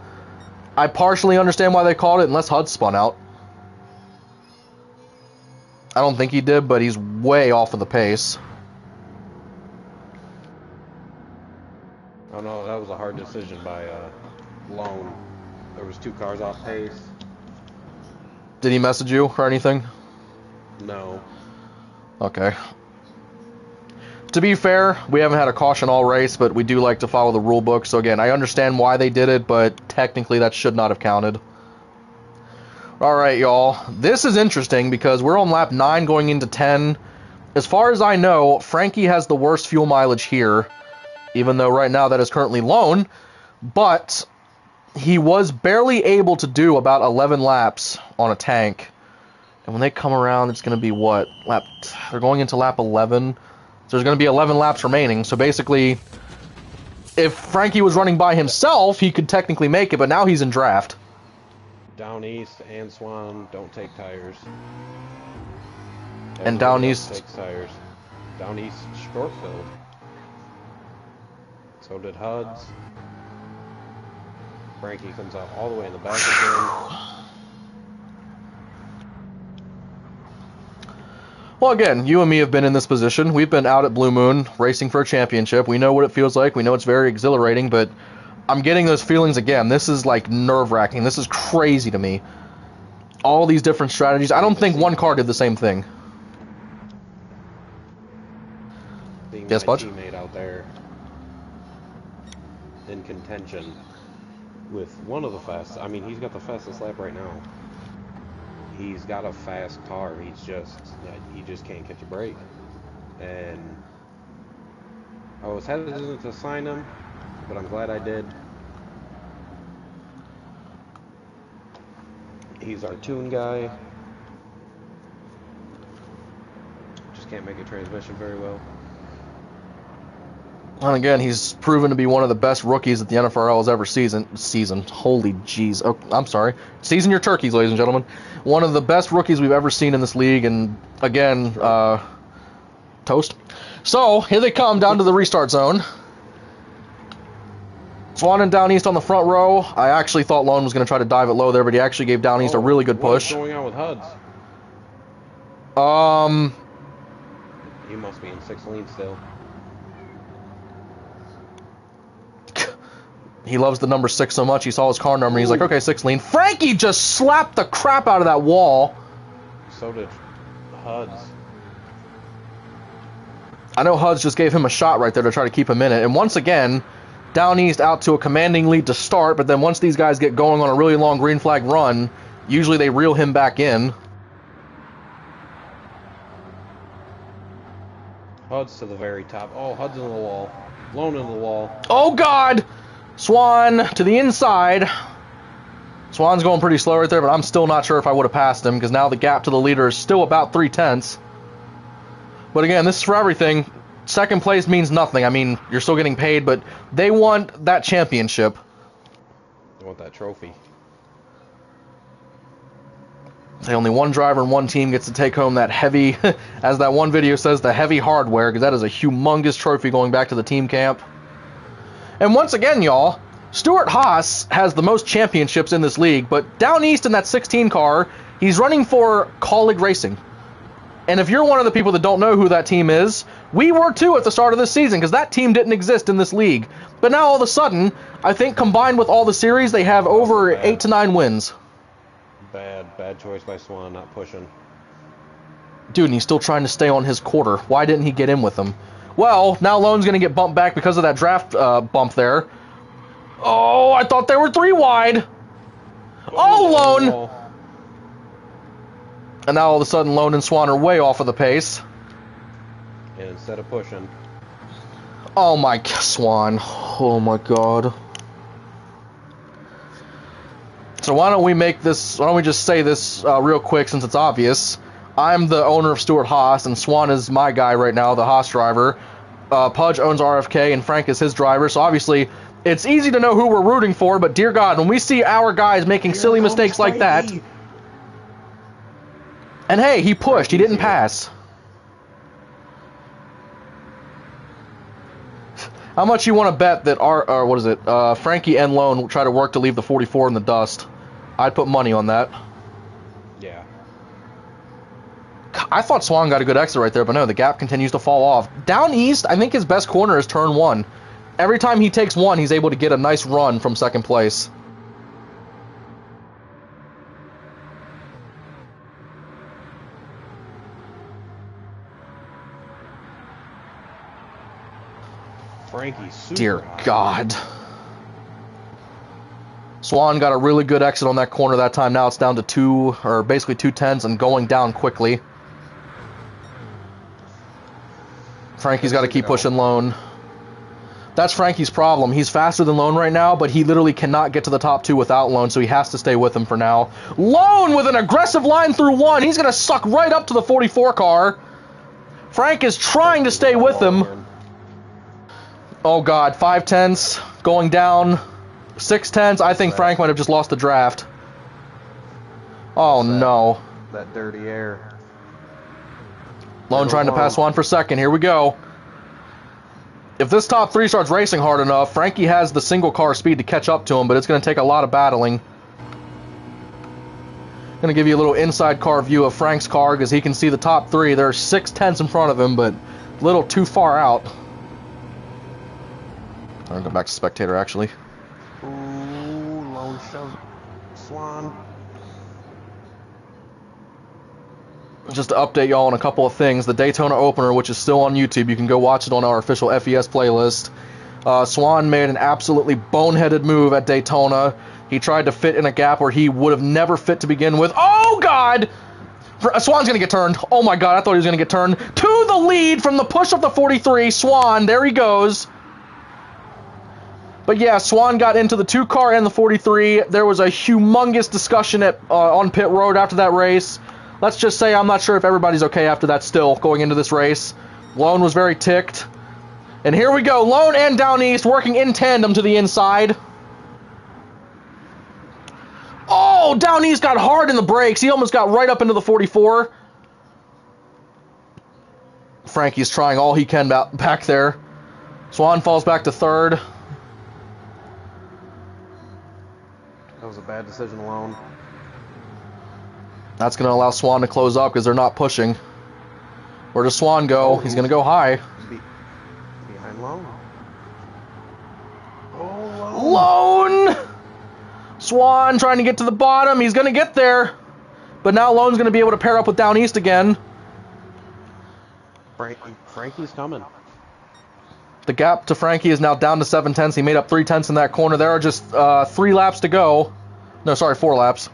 I partially understand why they called it, unless HUD spun out. I don't think he did, but he's way off of the pace. Oh no, that was a hard decision by Lone. There was 2 cars off pace. Did he message you or anything? No. Okay. To be fair, we haven't had a caution all race, but we do like to follow the rule book. So again, I understand why they did it, but technically that should not have counted. Alright, y'all. This is interesting because we're on lap 9 going into 10. As far as I know, Frankie has the worst fuel mileage here, even though right now that is currently Lone. But he was barely able to do about 11 laps on a tank. And when they come around, it's going to be what? They're going into lap 11. So there's going to be 11 laps remaining. So basically, if Frankie was running by himself, he could technically make it, but now he's in draft. Down East and Swan don't take tires. And Down East takes tires. Down East short filled. So did HUD's. Frankie comes out all the way in the back again. Well, again, you and me have been in this position. We've been out at Blue Moon racing for a championship. We know what it feels like. We know it's very exhilarating, but I'm getting those feelings again. This is like nerve-wracking. This is crazy to me. All these different strategies. I don't think one car did the same thing. Being Yes, my Budge? teammate out there in contention with one of the fastest. I mean, he's got the fastest lap right now. he's got a fast car. He just can't catch a break. And I was hesitant to sign him, but I'm glad I did. He's our tune guy. Just can't make a transmission very well. And again, he's proven to be one of the best rookies that the NFRL has ever seasoned. Holy jeez. Oh, I'm sorry. Season your turkeys, ladies and gentlemen. One of the best rookies we've ever seen in this league. And again, toast. So, here they come down to the restart zone. Swan and Down East on the front row. I actually thought Lone was going to try to dive it low there, but he actually gave Down East a really good push. What's going on with HUDs? He must be in 6 lanes still. He loves the number 6 so much, he saw his car number, and he's like, okay, 6 lane. Frankie just slapped the crap out of that wall. So did HUDs. I know HUDs just gave him a shot right there to try to keep him in it. And once again, Down East out to a commanding lead to start, but then once these guys get going on a really long green flag run, usually they reel him back in. HUDs to the very top. Oh, HUDs in the wall. Lone in the wall. Oh, God! Swan to the inside. Swan's going pretty slow right there, but I'm still not sure if I would have passed him, because now the gap to the leader is still about 3/10. But again, this is for everything. Second place means nothing. I mean, you're still getting paid, but they want that championship. They want that trophy. Say only one driver and one team gets to take home that heavy, as that one video says, the heavy hardware, because that is a humongous trophy going back to the team camp. And once again, y'all, Stuart Haas has the most championships in this league, but Down East in that 16 car, he's running for Colleague Racing. And if you're one of the people that don't know who that team is, we were too at the start of this season, because that team didn't exist in this league. But now all of a sudden, I think combined with all the series, they have over 8 to 9 wins. Bad choice by Swan, not pushing. Dude, and he's still trying to stay on his quarter. Why didn't he get in with him? Well, now Lone's going to get bumped back because of that draft bump there. Oh, I thought they were 3 wide. Oh, Lone! And now all of a sudden, Lone and Swan are way off of the pace. And instead of pushing. Oh my, Swan. Oh my God. So why don't we just say this real quick since it's obvious. I'm the owner of Stuart Haas, and Swan is my guy right now, the Haas driver. Pudge owns RFK, and Frank is his driver, so obviously it's easy to know who we're rooting for, but dear God, when we see our guys making silly mistakes like that... And hey, he pushed, he didn't pass. How much you want to bet that Frankie and Lone will try to work to leave the 44 in the dust? I'd put money on that. Yeah. I thought Swan got a good exit right there, but no, the gap continues to fall off. Down East, I think his best corner is turn 1. Every time he takes one, he's able to get a nice run from second place. Frankie's super Dear high. God. Swan got a really good exit on that corner that time. Now it's down to basically 2/10 and going down quickly. Frankie's got to keep pushing Lone. That's Frankie's problem. He's faster than Lone right now, but he literally cannot get to the top 2 without Lone, so he has to stay with him for now. Lone with an aggressive line through 1. He's going to suck right up to the 44 car. Frank is trying to stay with him. Oh God, 5/10 going down, 6/10. I think Frank might have just lost the draft. Oh no. That dirty air. Lone trying to pass Swan for second. Here we go. If this top 3 starts racing hard enough, Frankie has the single car speed to catch up to him, but it's going to take a lot of battling. Going to give you a little inside car view of Frank's car because he can see the top 3. There are 6/10 in front of him, but a little too far out. I'm going to go back to spectator, actually. Ooh, Lone shove Swan. Just to update y'all on a couple of things, the Daytona opener, which is still on YouTube, you can go watch it on our official FES playlist. Swan made an absolutely boneheaded move at Daytona. He tried to fit in a gap where he would have never fit to begin with. Oh, God! Swan's going to get turned. Oh, my God. I thought he was going to get turned. To the lead from the push of the 43. Swan, there he goes. But, yeah, Swan got into the 2-car and the 43. There was a humongous discussion on pit road after that race. Let's just say I'm not sure if everybody's okay after that still going into this race. Lone was very ticked. And here we go. Lone and Down East working in tandem to the inside. Oh, Down East got hard in the brakes. He almost got right up into the 44. Frankie's trying all he can back there. Swan falls back to third. That was a bad decision alone. That's going to allow Swan to close up because they're not pushing. Where does Swan go? He's going to go high. Behind Lone. Lone! Swan trying to get to the bottom. He's going to get there. But now Lone's going to be able to pair up with Down East again. Frankie's coming. The gap to Frankie is now down to 7/10. He made up 3/10 in that corner. There are just 3 laps to go. No, sorry, 4 laps.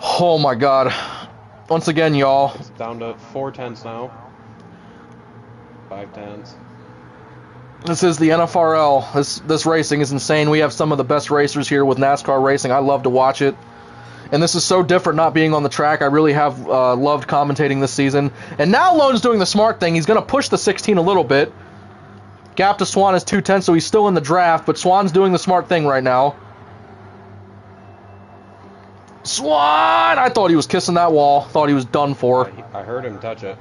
Oh my God. Once again, y'all. It's down to 4/10 now. 5/10. This is the NFRL. This racing is insane. We have some of the best racers here with NASCAR racing. I love to watch it. And this is so different not being on the track. I really have loved commentating this season. And now Lone's doing the smart thing. He's going to push the 16 a little bit. Gap to Swan is 2/10, so he's still in the draft. But Swan's doing the smart thing right now. Swan! I thought he was kissing that wall. Thought he was done for. I heard him touch it.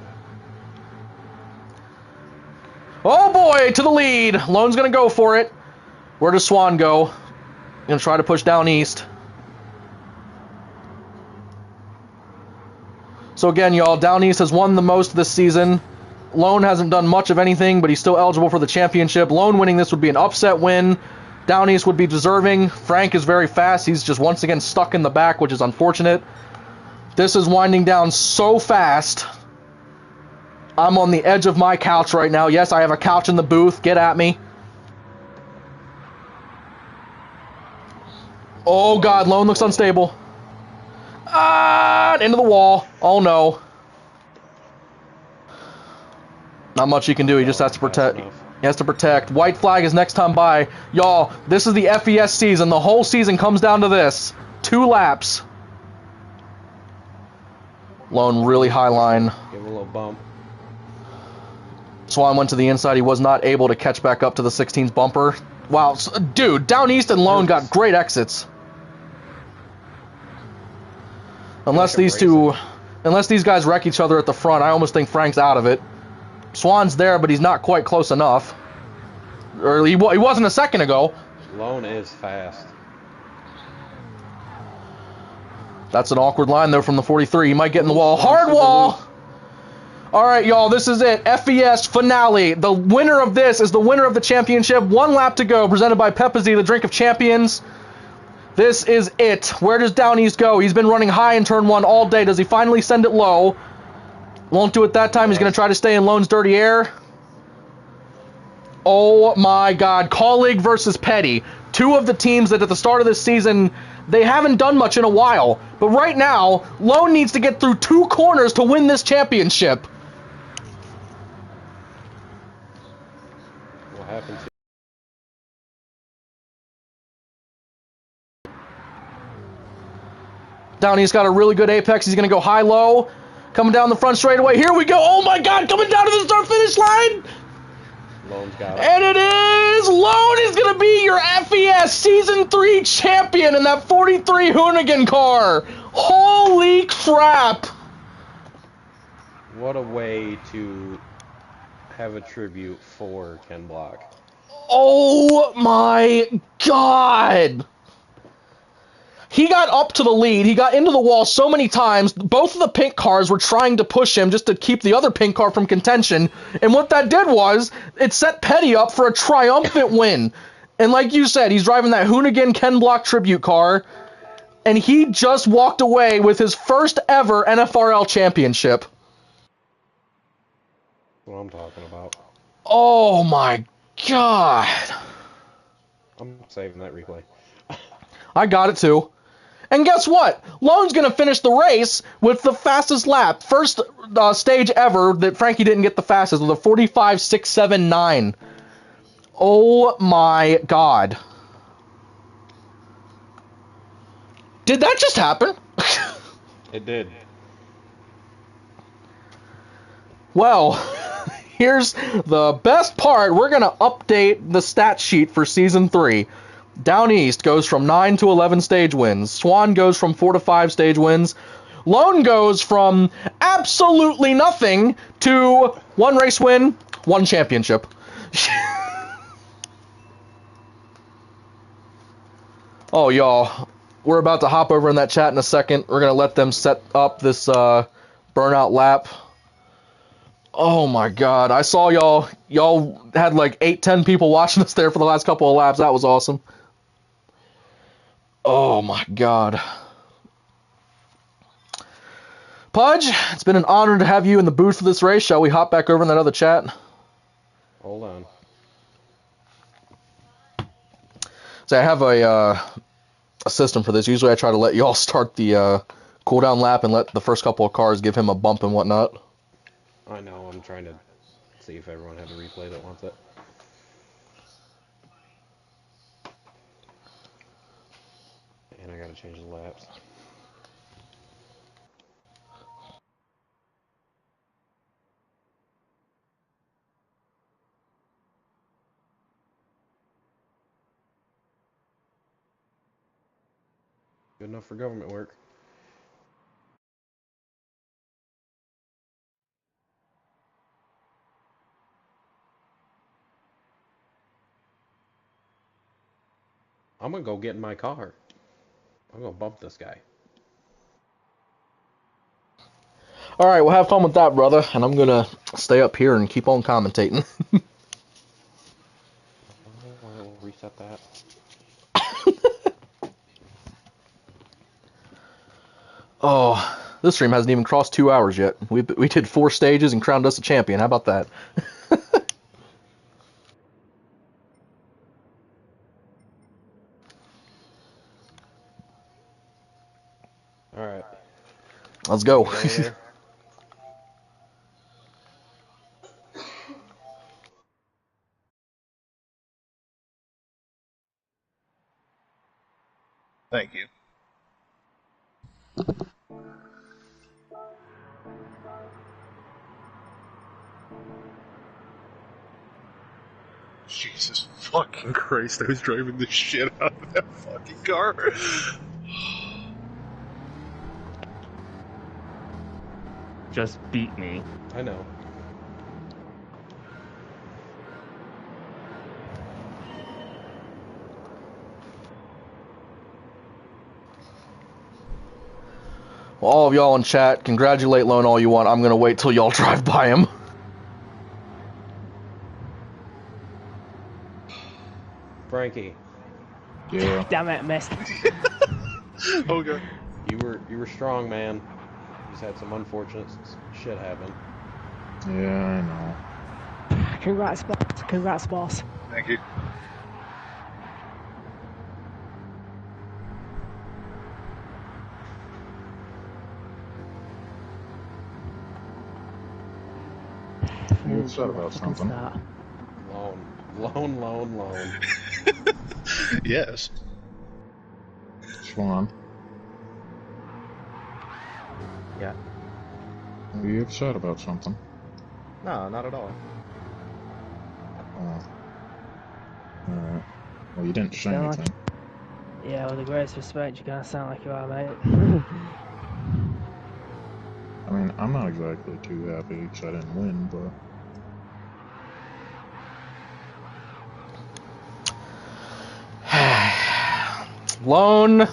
Oh boy, to the lead. Lone's going to go for it. Where does Swan go? Going to try to push Down East. So again, y'all, Down East has won the most this season. Lone hasn't done much of anything, but he's still eligible for the championship. Lone winning this would be an upset win. Down East would be deserving. Frank is very fast. He's just once again stuck in the back, which is unfortunate. This is winding down so fast. I'm on the edge of my couch right now. Yes, I have a couch in the booth. Get at me. Oh, God. Lone looks unstable. Into the wall. Oh, no. Not much he can do. He just has to protect. He has to protect. White flag is next time by. Y'all, this is the FES season. The whole season comes down to this. 2 laps. Lone really high line. Give him a little bump. Swan went to the inside. He was not able to catch back up to the 16's bumper. Wow. Dude, Down East and Lone got great exits. Unless these guys wreck each other at the front, I almost think Frank's out of it. Swan's there, but he's not quite close enough. Or he wasn't a second ago. Lone is fast. That's an awkward line, though, from the 43. He might get in the wall. Hard wall! All right, y'all, this is it. FES finale. The winner of this is the winner of the championship. 1 lap to go, presented by Pepsi, the drink of champions. This is it. Where does Down East go? He's been running high in turn 1 all day. Does he finally send it low? Won't do it that time. He's going to try to stay in Lone's dirty air. Oh, my God. Colleague versus Petty. 2 of the teams that at the start of this season, they haven't done much in a while. But right now, Lone needs to get through 2 corners to win this championship. What happened to Down East got a really good apex. He's going to go high-low. Coming down the front straightaway. Here we go. Oh, my God. Coming down to the start-finish line. Lone's got it. And it is. Lone is going to be your FES Season 3 champion in that 43 Hoonigan car. Holy crap. What a way to have a tribute for Ken Block. Oh, my God. He got up to the lead. He got into the wall so many times. Both of the pink cars were trying to push him just to keep the other pink car from contention. And what that did was, it set Petty up for a triumphant win. And like you said, he's driving that Hoonigan Ken Block tribute car. And he just walked away with his first ever NFRL championship. That's what I'm talking about. Oh my God. I'm saving that replay. I got it too. And guess what? Lone's going to finish the race with the fastest lap. First stage ever that Frankie didn't get the fastest with a 45.679. Oh my god. Did that just happen? It did. Well, here's the best part. We're going to update the stat sheet for Season 3. Down East goes from 9 to 11 stage wins. Swan goes from 4 to 5 stage wins. Lone goes from absolutely nothing to 1 race win, 1 championship. Oh, y'all. We're about to hop over in that chat in a second. We're going to let them set up this burnout lap. Oh my god. I saw y'all had like 8-10 people watching us there for the last couple of laps. That was awesome. Oh my god. Pudge, it's been an honor to have you in the booth for this race. Shall we hop back over in that other chat? Hold on. So I have a system for this. Usually I try to let y'all start the cooldown lap and let the first couple of cars give him a bump and whatnot. I know, I'm trying to see if everyone had the replay that wants it. And I gotta change the laps. Good enough for government work. I'm gonna go get in my car. I'm gonna bump this guy. Alright, well have fun with that, brother. And I'm gonna stay up here and keep on commentating. Alright, we'll reset that. Oh, this stream hasn't even crossed 2 hours yet. We did 4 stages and crowned us a champion. How about that? Alright. Let's go. Thank you. Jesus fucking Christ, I was driving the shit out of that fucking car. Just beat me. I know. Well, all of y'all in chat, congratulate Lone all you want. I'm gonna wait till y'all drive by him. Frankie, Yeah. Damn it, missed. Oh god. you were strong, man. Just had some unfortunate shit happen. Yeah, I know. Congrats, boss. Congrats, boss. Thank you. You upset about something? Lone. Yes. Swan. Yeah. Are you upset about something? No, not at all. Oh. Alright. Well, you didn't say Sound like- anything. Yeah, with the greatest respect, you kind of sound like you are, mate. I mean, I'm not exactly too happy because I didn't win, but... Lone.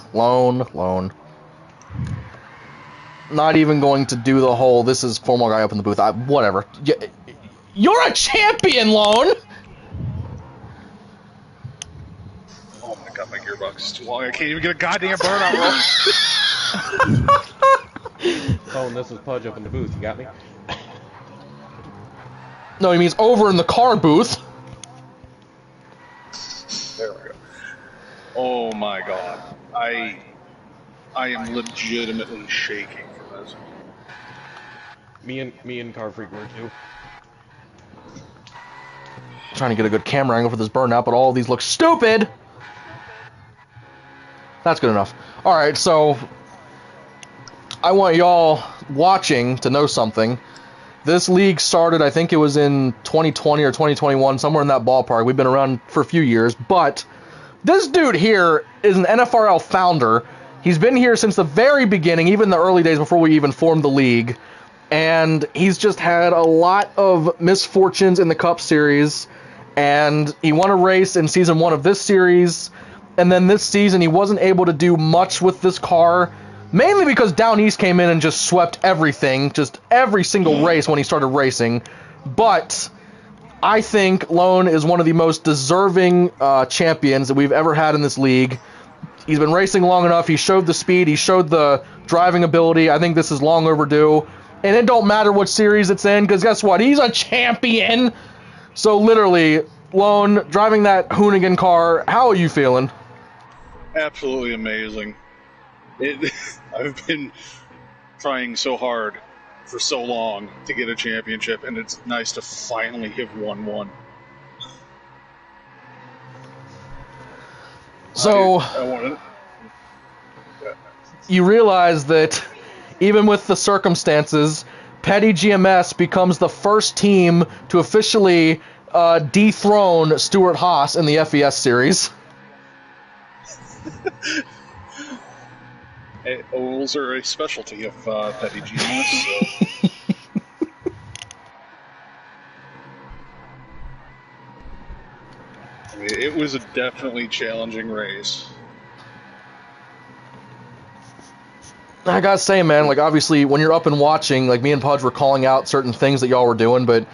Not even going to do the whole, this is formal guy up in the booth. Whatever. You're a champion, Lone! Oh my god, my gearbox is too long. I can't even get a goddamn burnout roll. Oh, and this is Pudge up in the booth. You got me? No, he means over in the car booth. There we go. Oh my god. I am legitimately shaking from this. Me and Car Freak were too. Trying to get a good camera angle for this burnout, but all of these look stupid. That's good enough. All right, so I want y'all watching to know something. This league started, I think it was in 2020 or 2021, somewhere in that ballpark. We've been around for a few years, but this dude here is an NFRL founder. He's been here since the very beginning, even the early days before we even formed the league. And he's just had a lot of misfortunes in the Cup Series. And he won a race in Season 1 of this series. And then this season, he wasn't able to do much with this car. Mainly because Down East came in and just swept everything. Just every single race when he started racing. But I think Lone is one of the most deserving champions that we've ever had in this league. He's been racing long enough. He showed the speed. He showed the driving ability. I think this is long overdue. And it don't matter what series it's in, because guess what? He's a champion. So literally, Lone, driving that Hoonigan car, how are you feeling? Absolutely amazing. I've been trying so hard for so long to get a championship, and it's nice to finally have won one. So, I want it. you realize that even with the circumstances, Petty GMS becomes the first team to officially dethrone Stuart Haas in the FES series. Ovals are a specialty of Petty GMS, so. I mean, it was a definitely challenging race. I gotta say, man, like, obviously, when you're up and watching, like, me and Pudge were calling out certain things that y'all were doing, but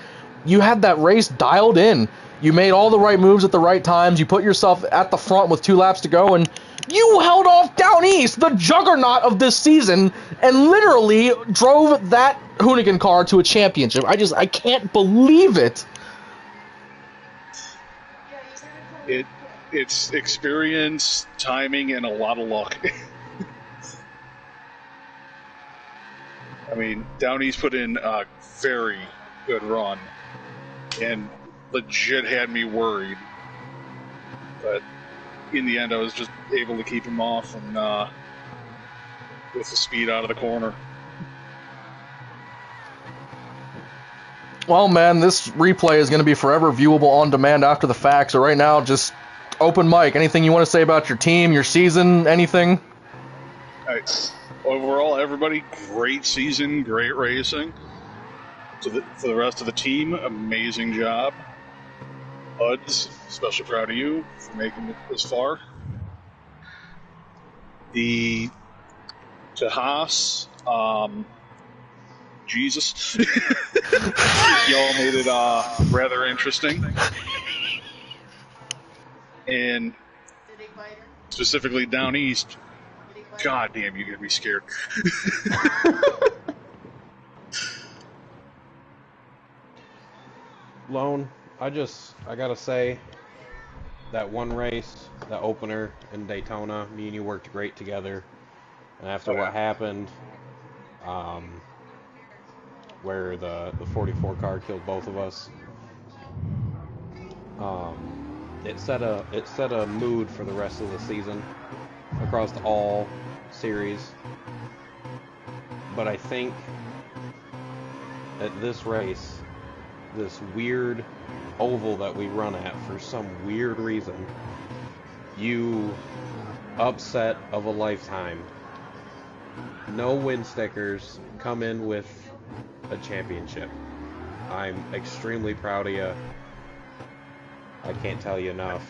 you had that race dialed in. You made all the right moves at the right times. You put yourself at the front with 2 laps to go, and you held off Down East, the juggernaut of this season, and literally drove that Hoonigan car to a championship. I can't believe it. It's experience, timing, and a lot of luck. I mean, Down East put in a very good run, and legit had me worried. But in the end, I was just able to keep him off and with the speed out of the corner. Well, man, this replay is going to be forever viewable on demand after the fact, so right now, just open mic. Anything you want to say about your team, your season, anything? Overall, everybody, great season, great racing. For the rest of the team, amazing job. Uds, especially proud of you for making it this far. To Haas, Jesus. Y'all made it rather interesting. And specifically Down East, God damn, you get me scared. Lone, I gotta say, that one race, the opener in Daytona, me and you worked great together. And after what happened, where the 44 car killed both of us, it set a mood for the rest of the season across all series. But I think at this race, this weird oval that we run at for some weird reason, you upset of a lifetime. No win stickers, come in with a championship. I'm extremely proud of you. I can't tell you enough.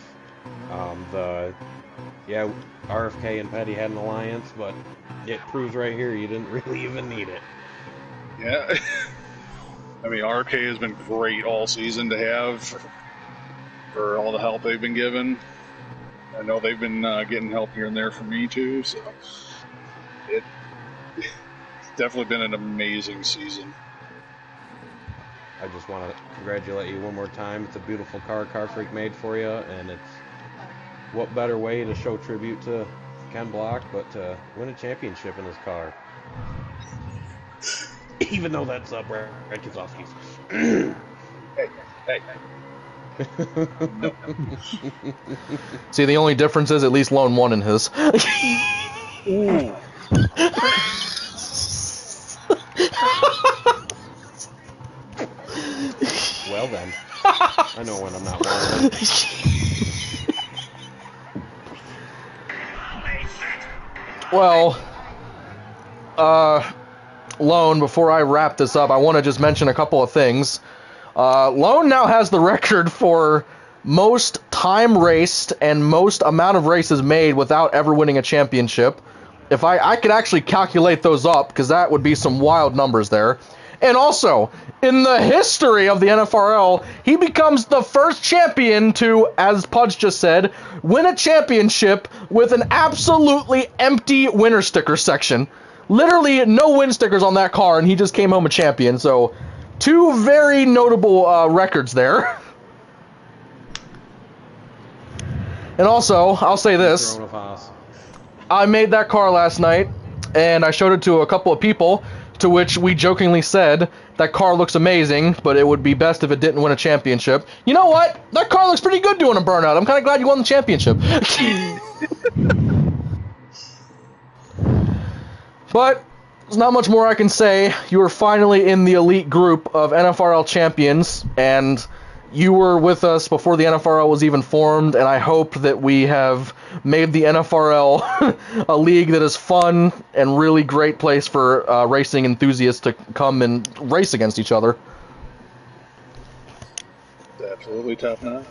RFK and Petty had an alliance, but it proves right here you didn't really even need it. Yeah. I mean, RK has been great all season to have for all the help they've been given. I know they've been getting help here and there from me too, so it's definitely been an amazing season. I just want to congratulate you one more time. It's a beautiful car Car Freak made for you, and it's what better way to show tribute to Ken Block, but to win a championship in his car. Even though that's Brad Keselowski's. Hey. No. See, the only difference is at least Lone won in his. Ooh. Well then, I know when I'm not wrong. Well, Lone, before I wrap this up, I want to just mention a couple of things. Lone now has the record for most time raced and most amount of races made without ever winning a championship. If I could actually calculate those up, because that would be some wild numbers there. And also, in the history of the NFRL, he becomes the first champion to, as Pudge just said, win a championship with an absolutely empty winner sticker section. Literally no win stickers on that car, and he just came home a champion. So, two very notable records there. And also, I'll say this. I made that car last night, and I showed it to a couple of people, to which we jokingly said, that car looks amazing, but it would be best if it didn't win a championship. You know what? That car looks pretty good doing a burnout. I'm kind of glad you won the championship. But there's not much more I can say. You are finally in the elite group of NFRL champions, and you were with us before the NFRL was even formed, and I hope that we have made the NFRL a league that is fun and really great place for racing enthusiasts to come and race against each other. Absolutely top notch.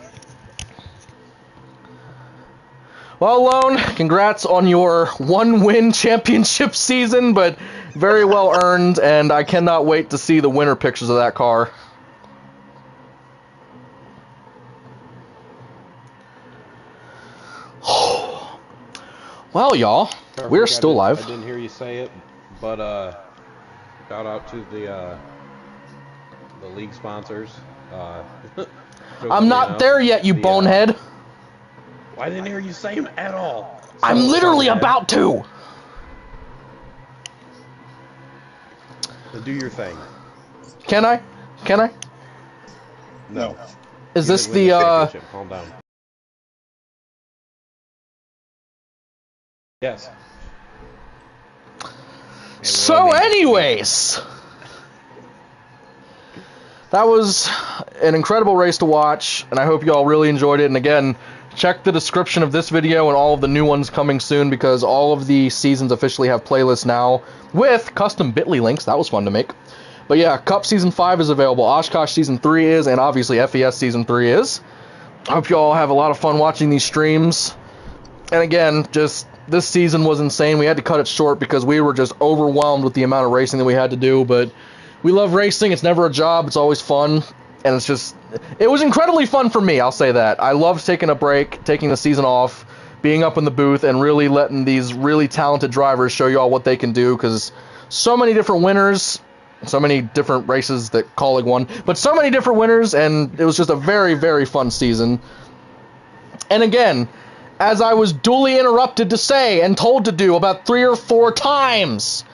Well, Lone, congrats on your one-win championship season, but very well earned, and I cannot wait to see the winner pictures of that car. Well, y'all, we're still live. I didn't hear you say it, but shout out to the league sponsors. I'm not there yet, you bonehead. I didn't hear you say them at all. I'm literally about to. Then do your thing. Can I? Can I? No. Is You this didn't win the championship. Calm down. Yes. So anyways, that was an incredible race to watch, and I hope you all really enjoyed it. And again, check the description of this video and all of the new ones coming soon, because all of the seasons officially have playlists now with custom bit.ly links. That was fun to make. But yeah, Cup Season 5 is available, Oshkosh Season 3 is, and obviously FES Season 3 is. I hope you all have a lot of fun watching these streams. And again, just this season was insane. We had to cut it short because we were just overwhelmed with the amount of racing that we had to do, but we love racing. It's never a job. It's always fun, and it's just, it was incredibly fun for me, I'll say that. I loved taking a break, taking the season off, being up in the booth, and really letting these really talented drivers show you all what they can do, because so many different winners, so many different races that Colleague won, but so many different winners, and it was just a very, very fun season. And again, as I was duly interrupted to say and told to do about 3 or 4 times,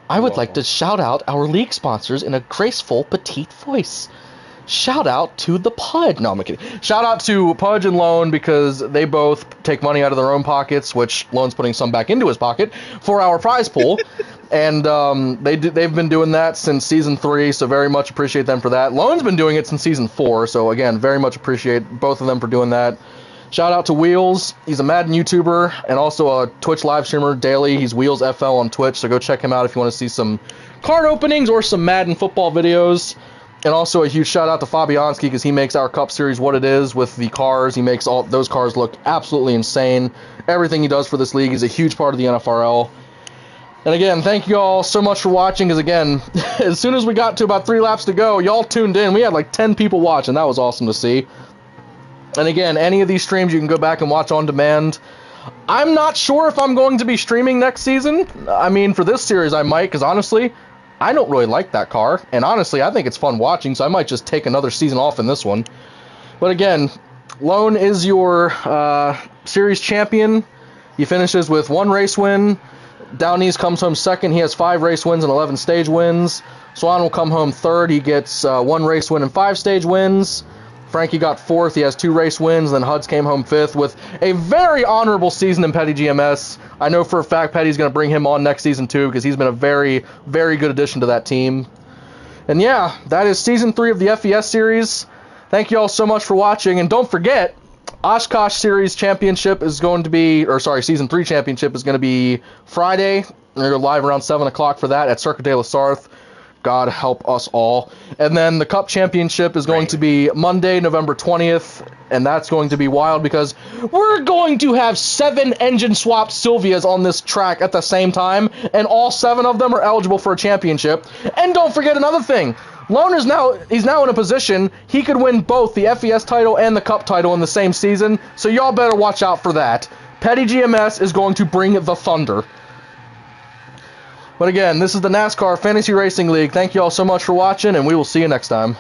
I would like to shout out our league sponsors in a graceful, petite voice. Shout out to the Pudge. No, I'm kidding. Shout out to Pudge and Lone, because they both take money out of their own pockets, which Lone's putting some back into his pocket, for our prize pool. And they've been doing that since Season 3, so very much appreciate them for that. Lone's been doing it since Season 4, so again, very much appreciate both of them for doing that. Shout out to Wheels. He's a Madden YouTuber and also a Twitch live streamer daily. He's Wheels FL on Twitch, so go check him out if you want to see some card openings or some Madden football videos. And also a huge shout out to Fabianski, because he makes our Cup Series what it is with the cars. He makes all those cars look absolutely insane. Everything he does for this league is a huge part of the NFRL. And again, thank you all so much for watching, because again, as soon as we got to about 3 laps to go, y'all tuned in. We had like 10 people watching. That was awesome to see. And again, any of these streams you can go back and watch on demand. I'm not sure if I'm going to be streaming next season. I mean, for this series I might, because honestly, I don't really like that car. And honestly, I think it's fun watching, so I might just take another season off in this one. But again, Lone is your series champion. He finishes with 1 race win. Down East comes home second. He has 5 race wins and 11 stage wins. Swan will come home third. He gets 1 race win and 5 stage wins. Frankie got 4th. He has 2 race wins. Then Huds came home 5th with a very honorable season in Petty GMS. I know for a fact Petty's going to bring him on next season too, because he's been a very, very good addition to that team. And yeah, that is Season 3 of the FES series. Thank you all so much for watching. And don't forget, Oshkosh Series Championship is going to be, or sorry, Season 3 Championship is going to be Friday. We're live around 7 o'clock for that at Circuit de la Sarthe. God help us all. And then the Cup Championship is going to be Monday, November 20th, and that's going to be wild because we're going to have 7 engine swap Silvias on this track at the same time, and all 7 of them are eligible for a championship. And don't forget another thing. Lone is now in a position he could win both the FES title and the Cup title in the same season, so y'all better watch out for that. Petty GMS is going to bring the thunder. But again, this is the NASCAR Fantasy Racing League. Thank you all so much for watching, and we will see you next time.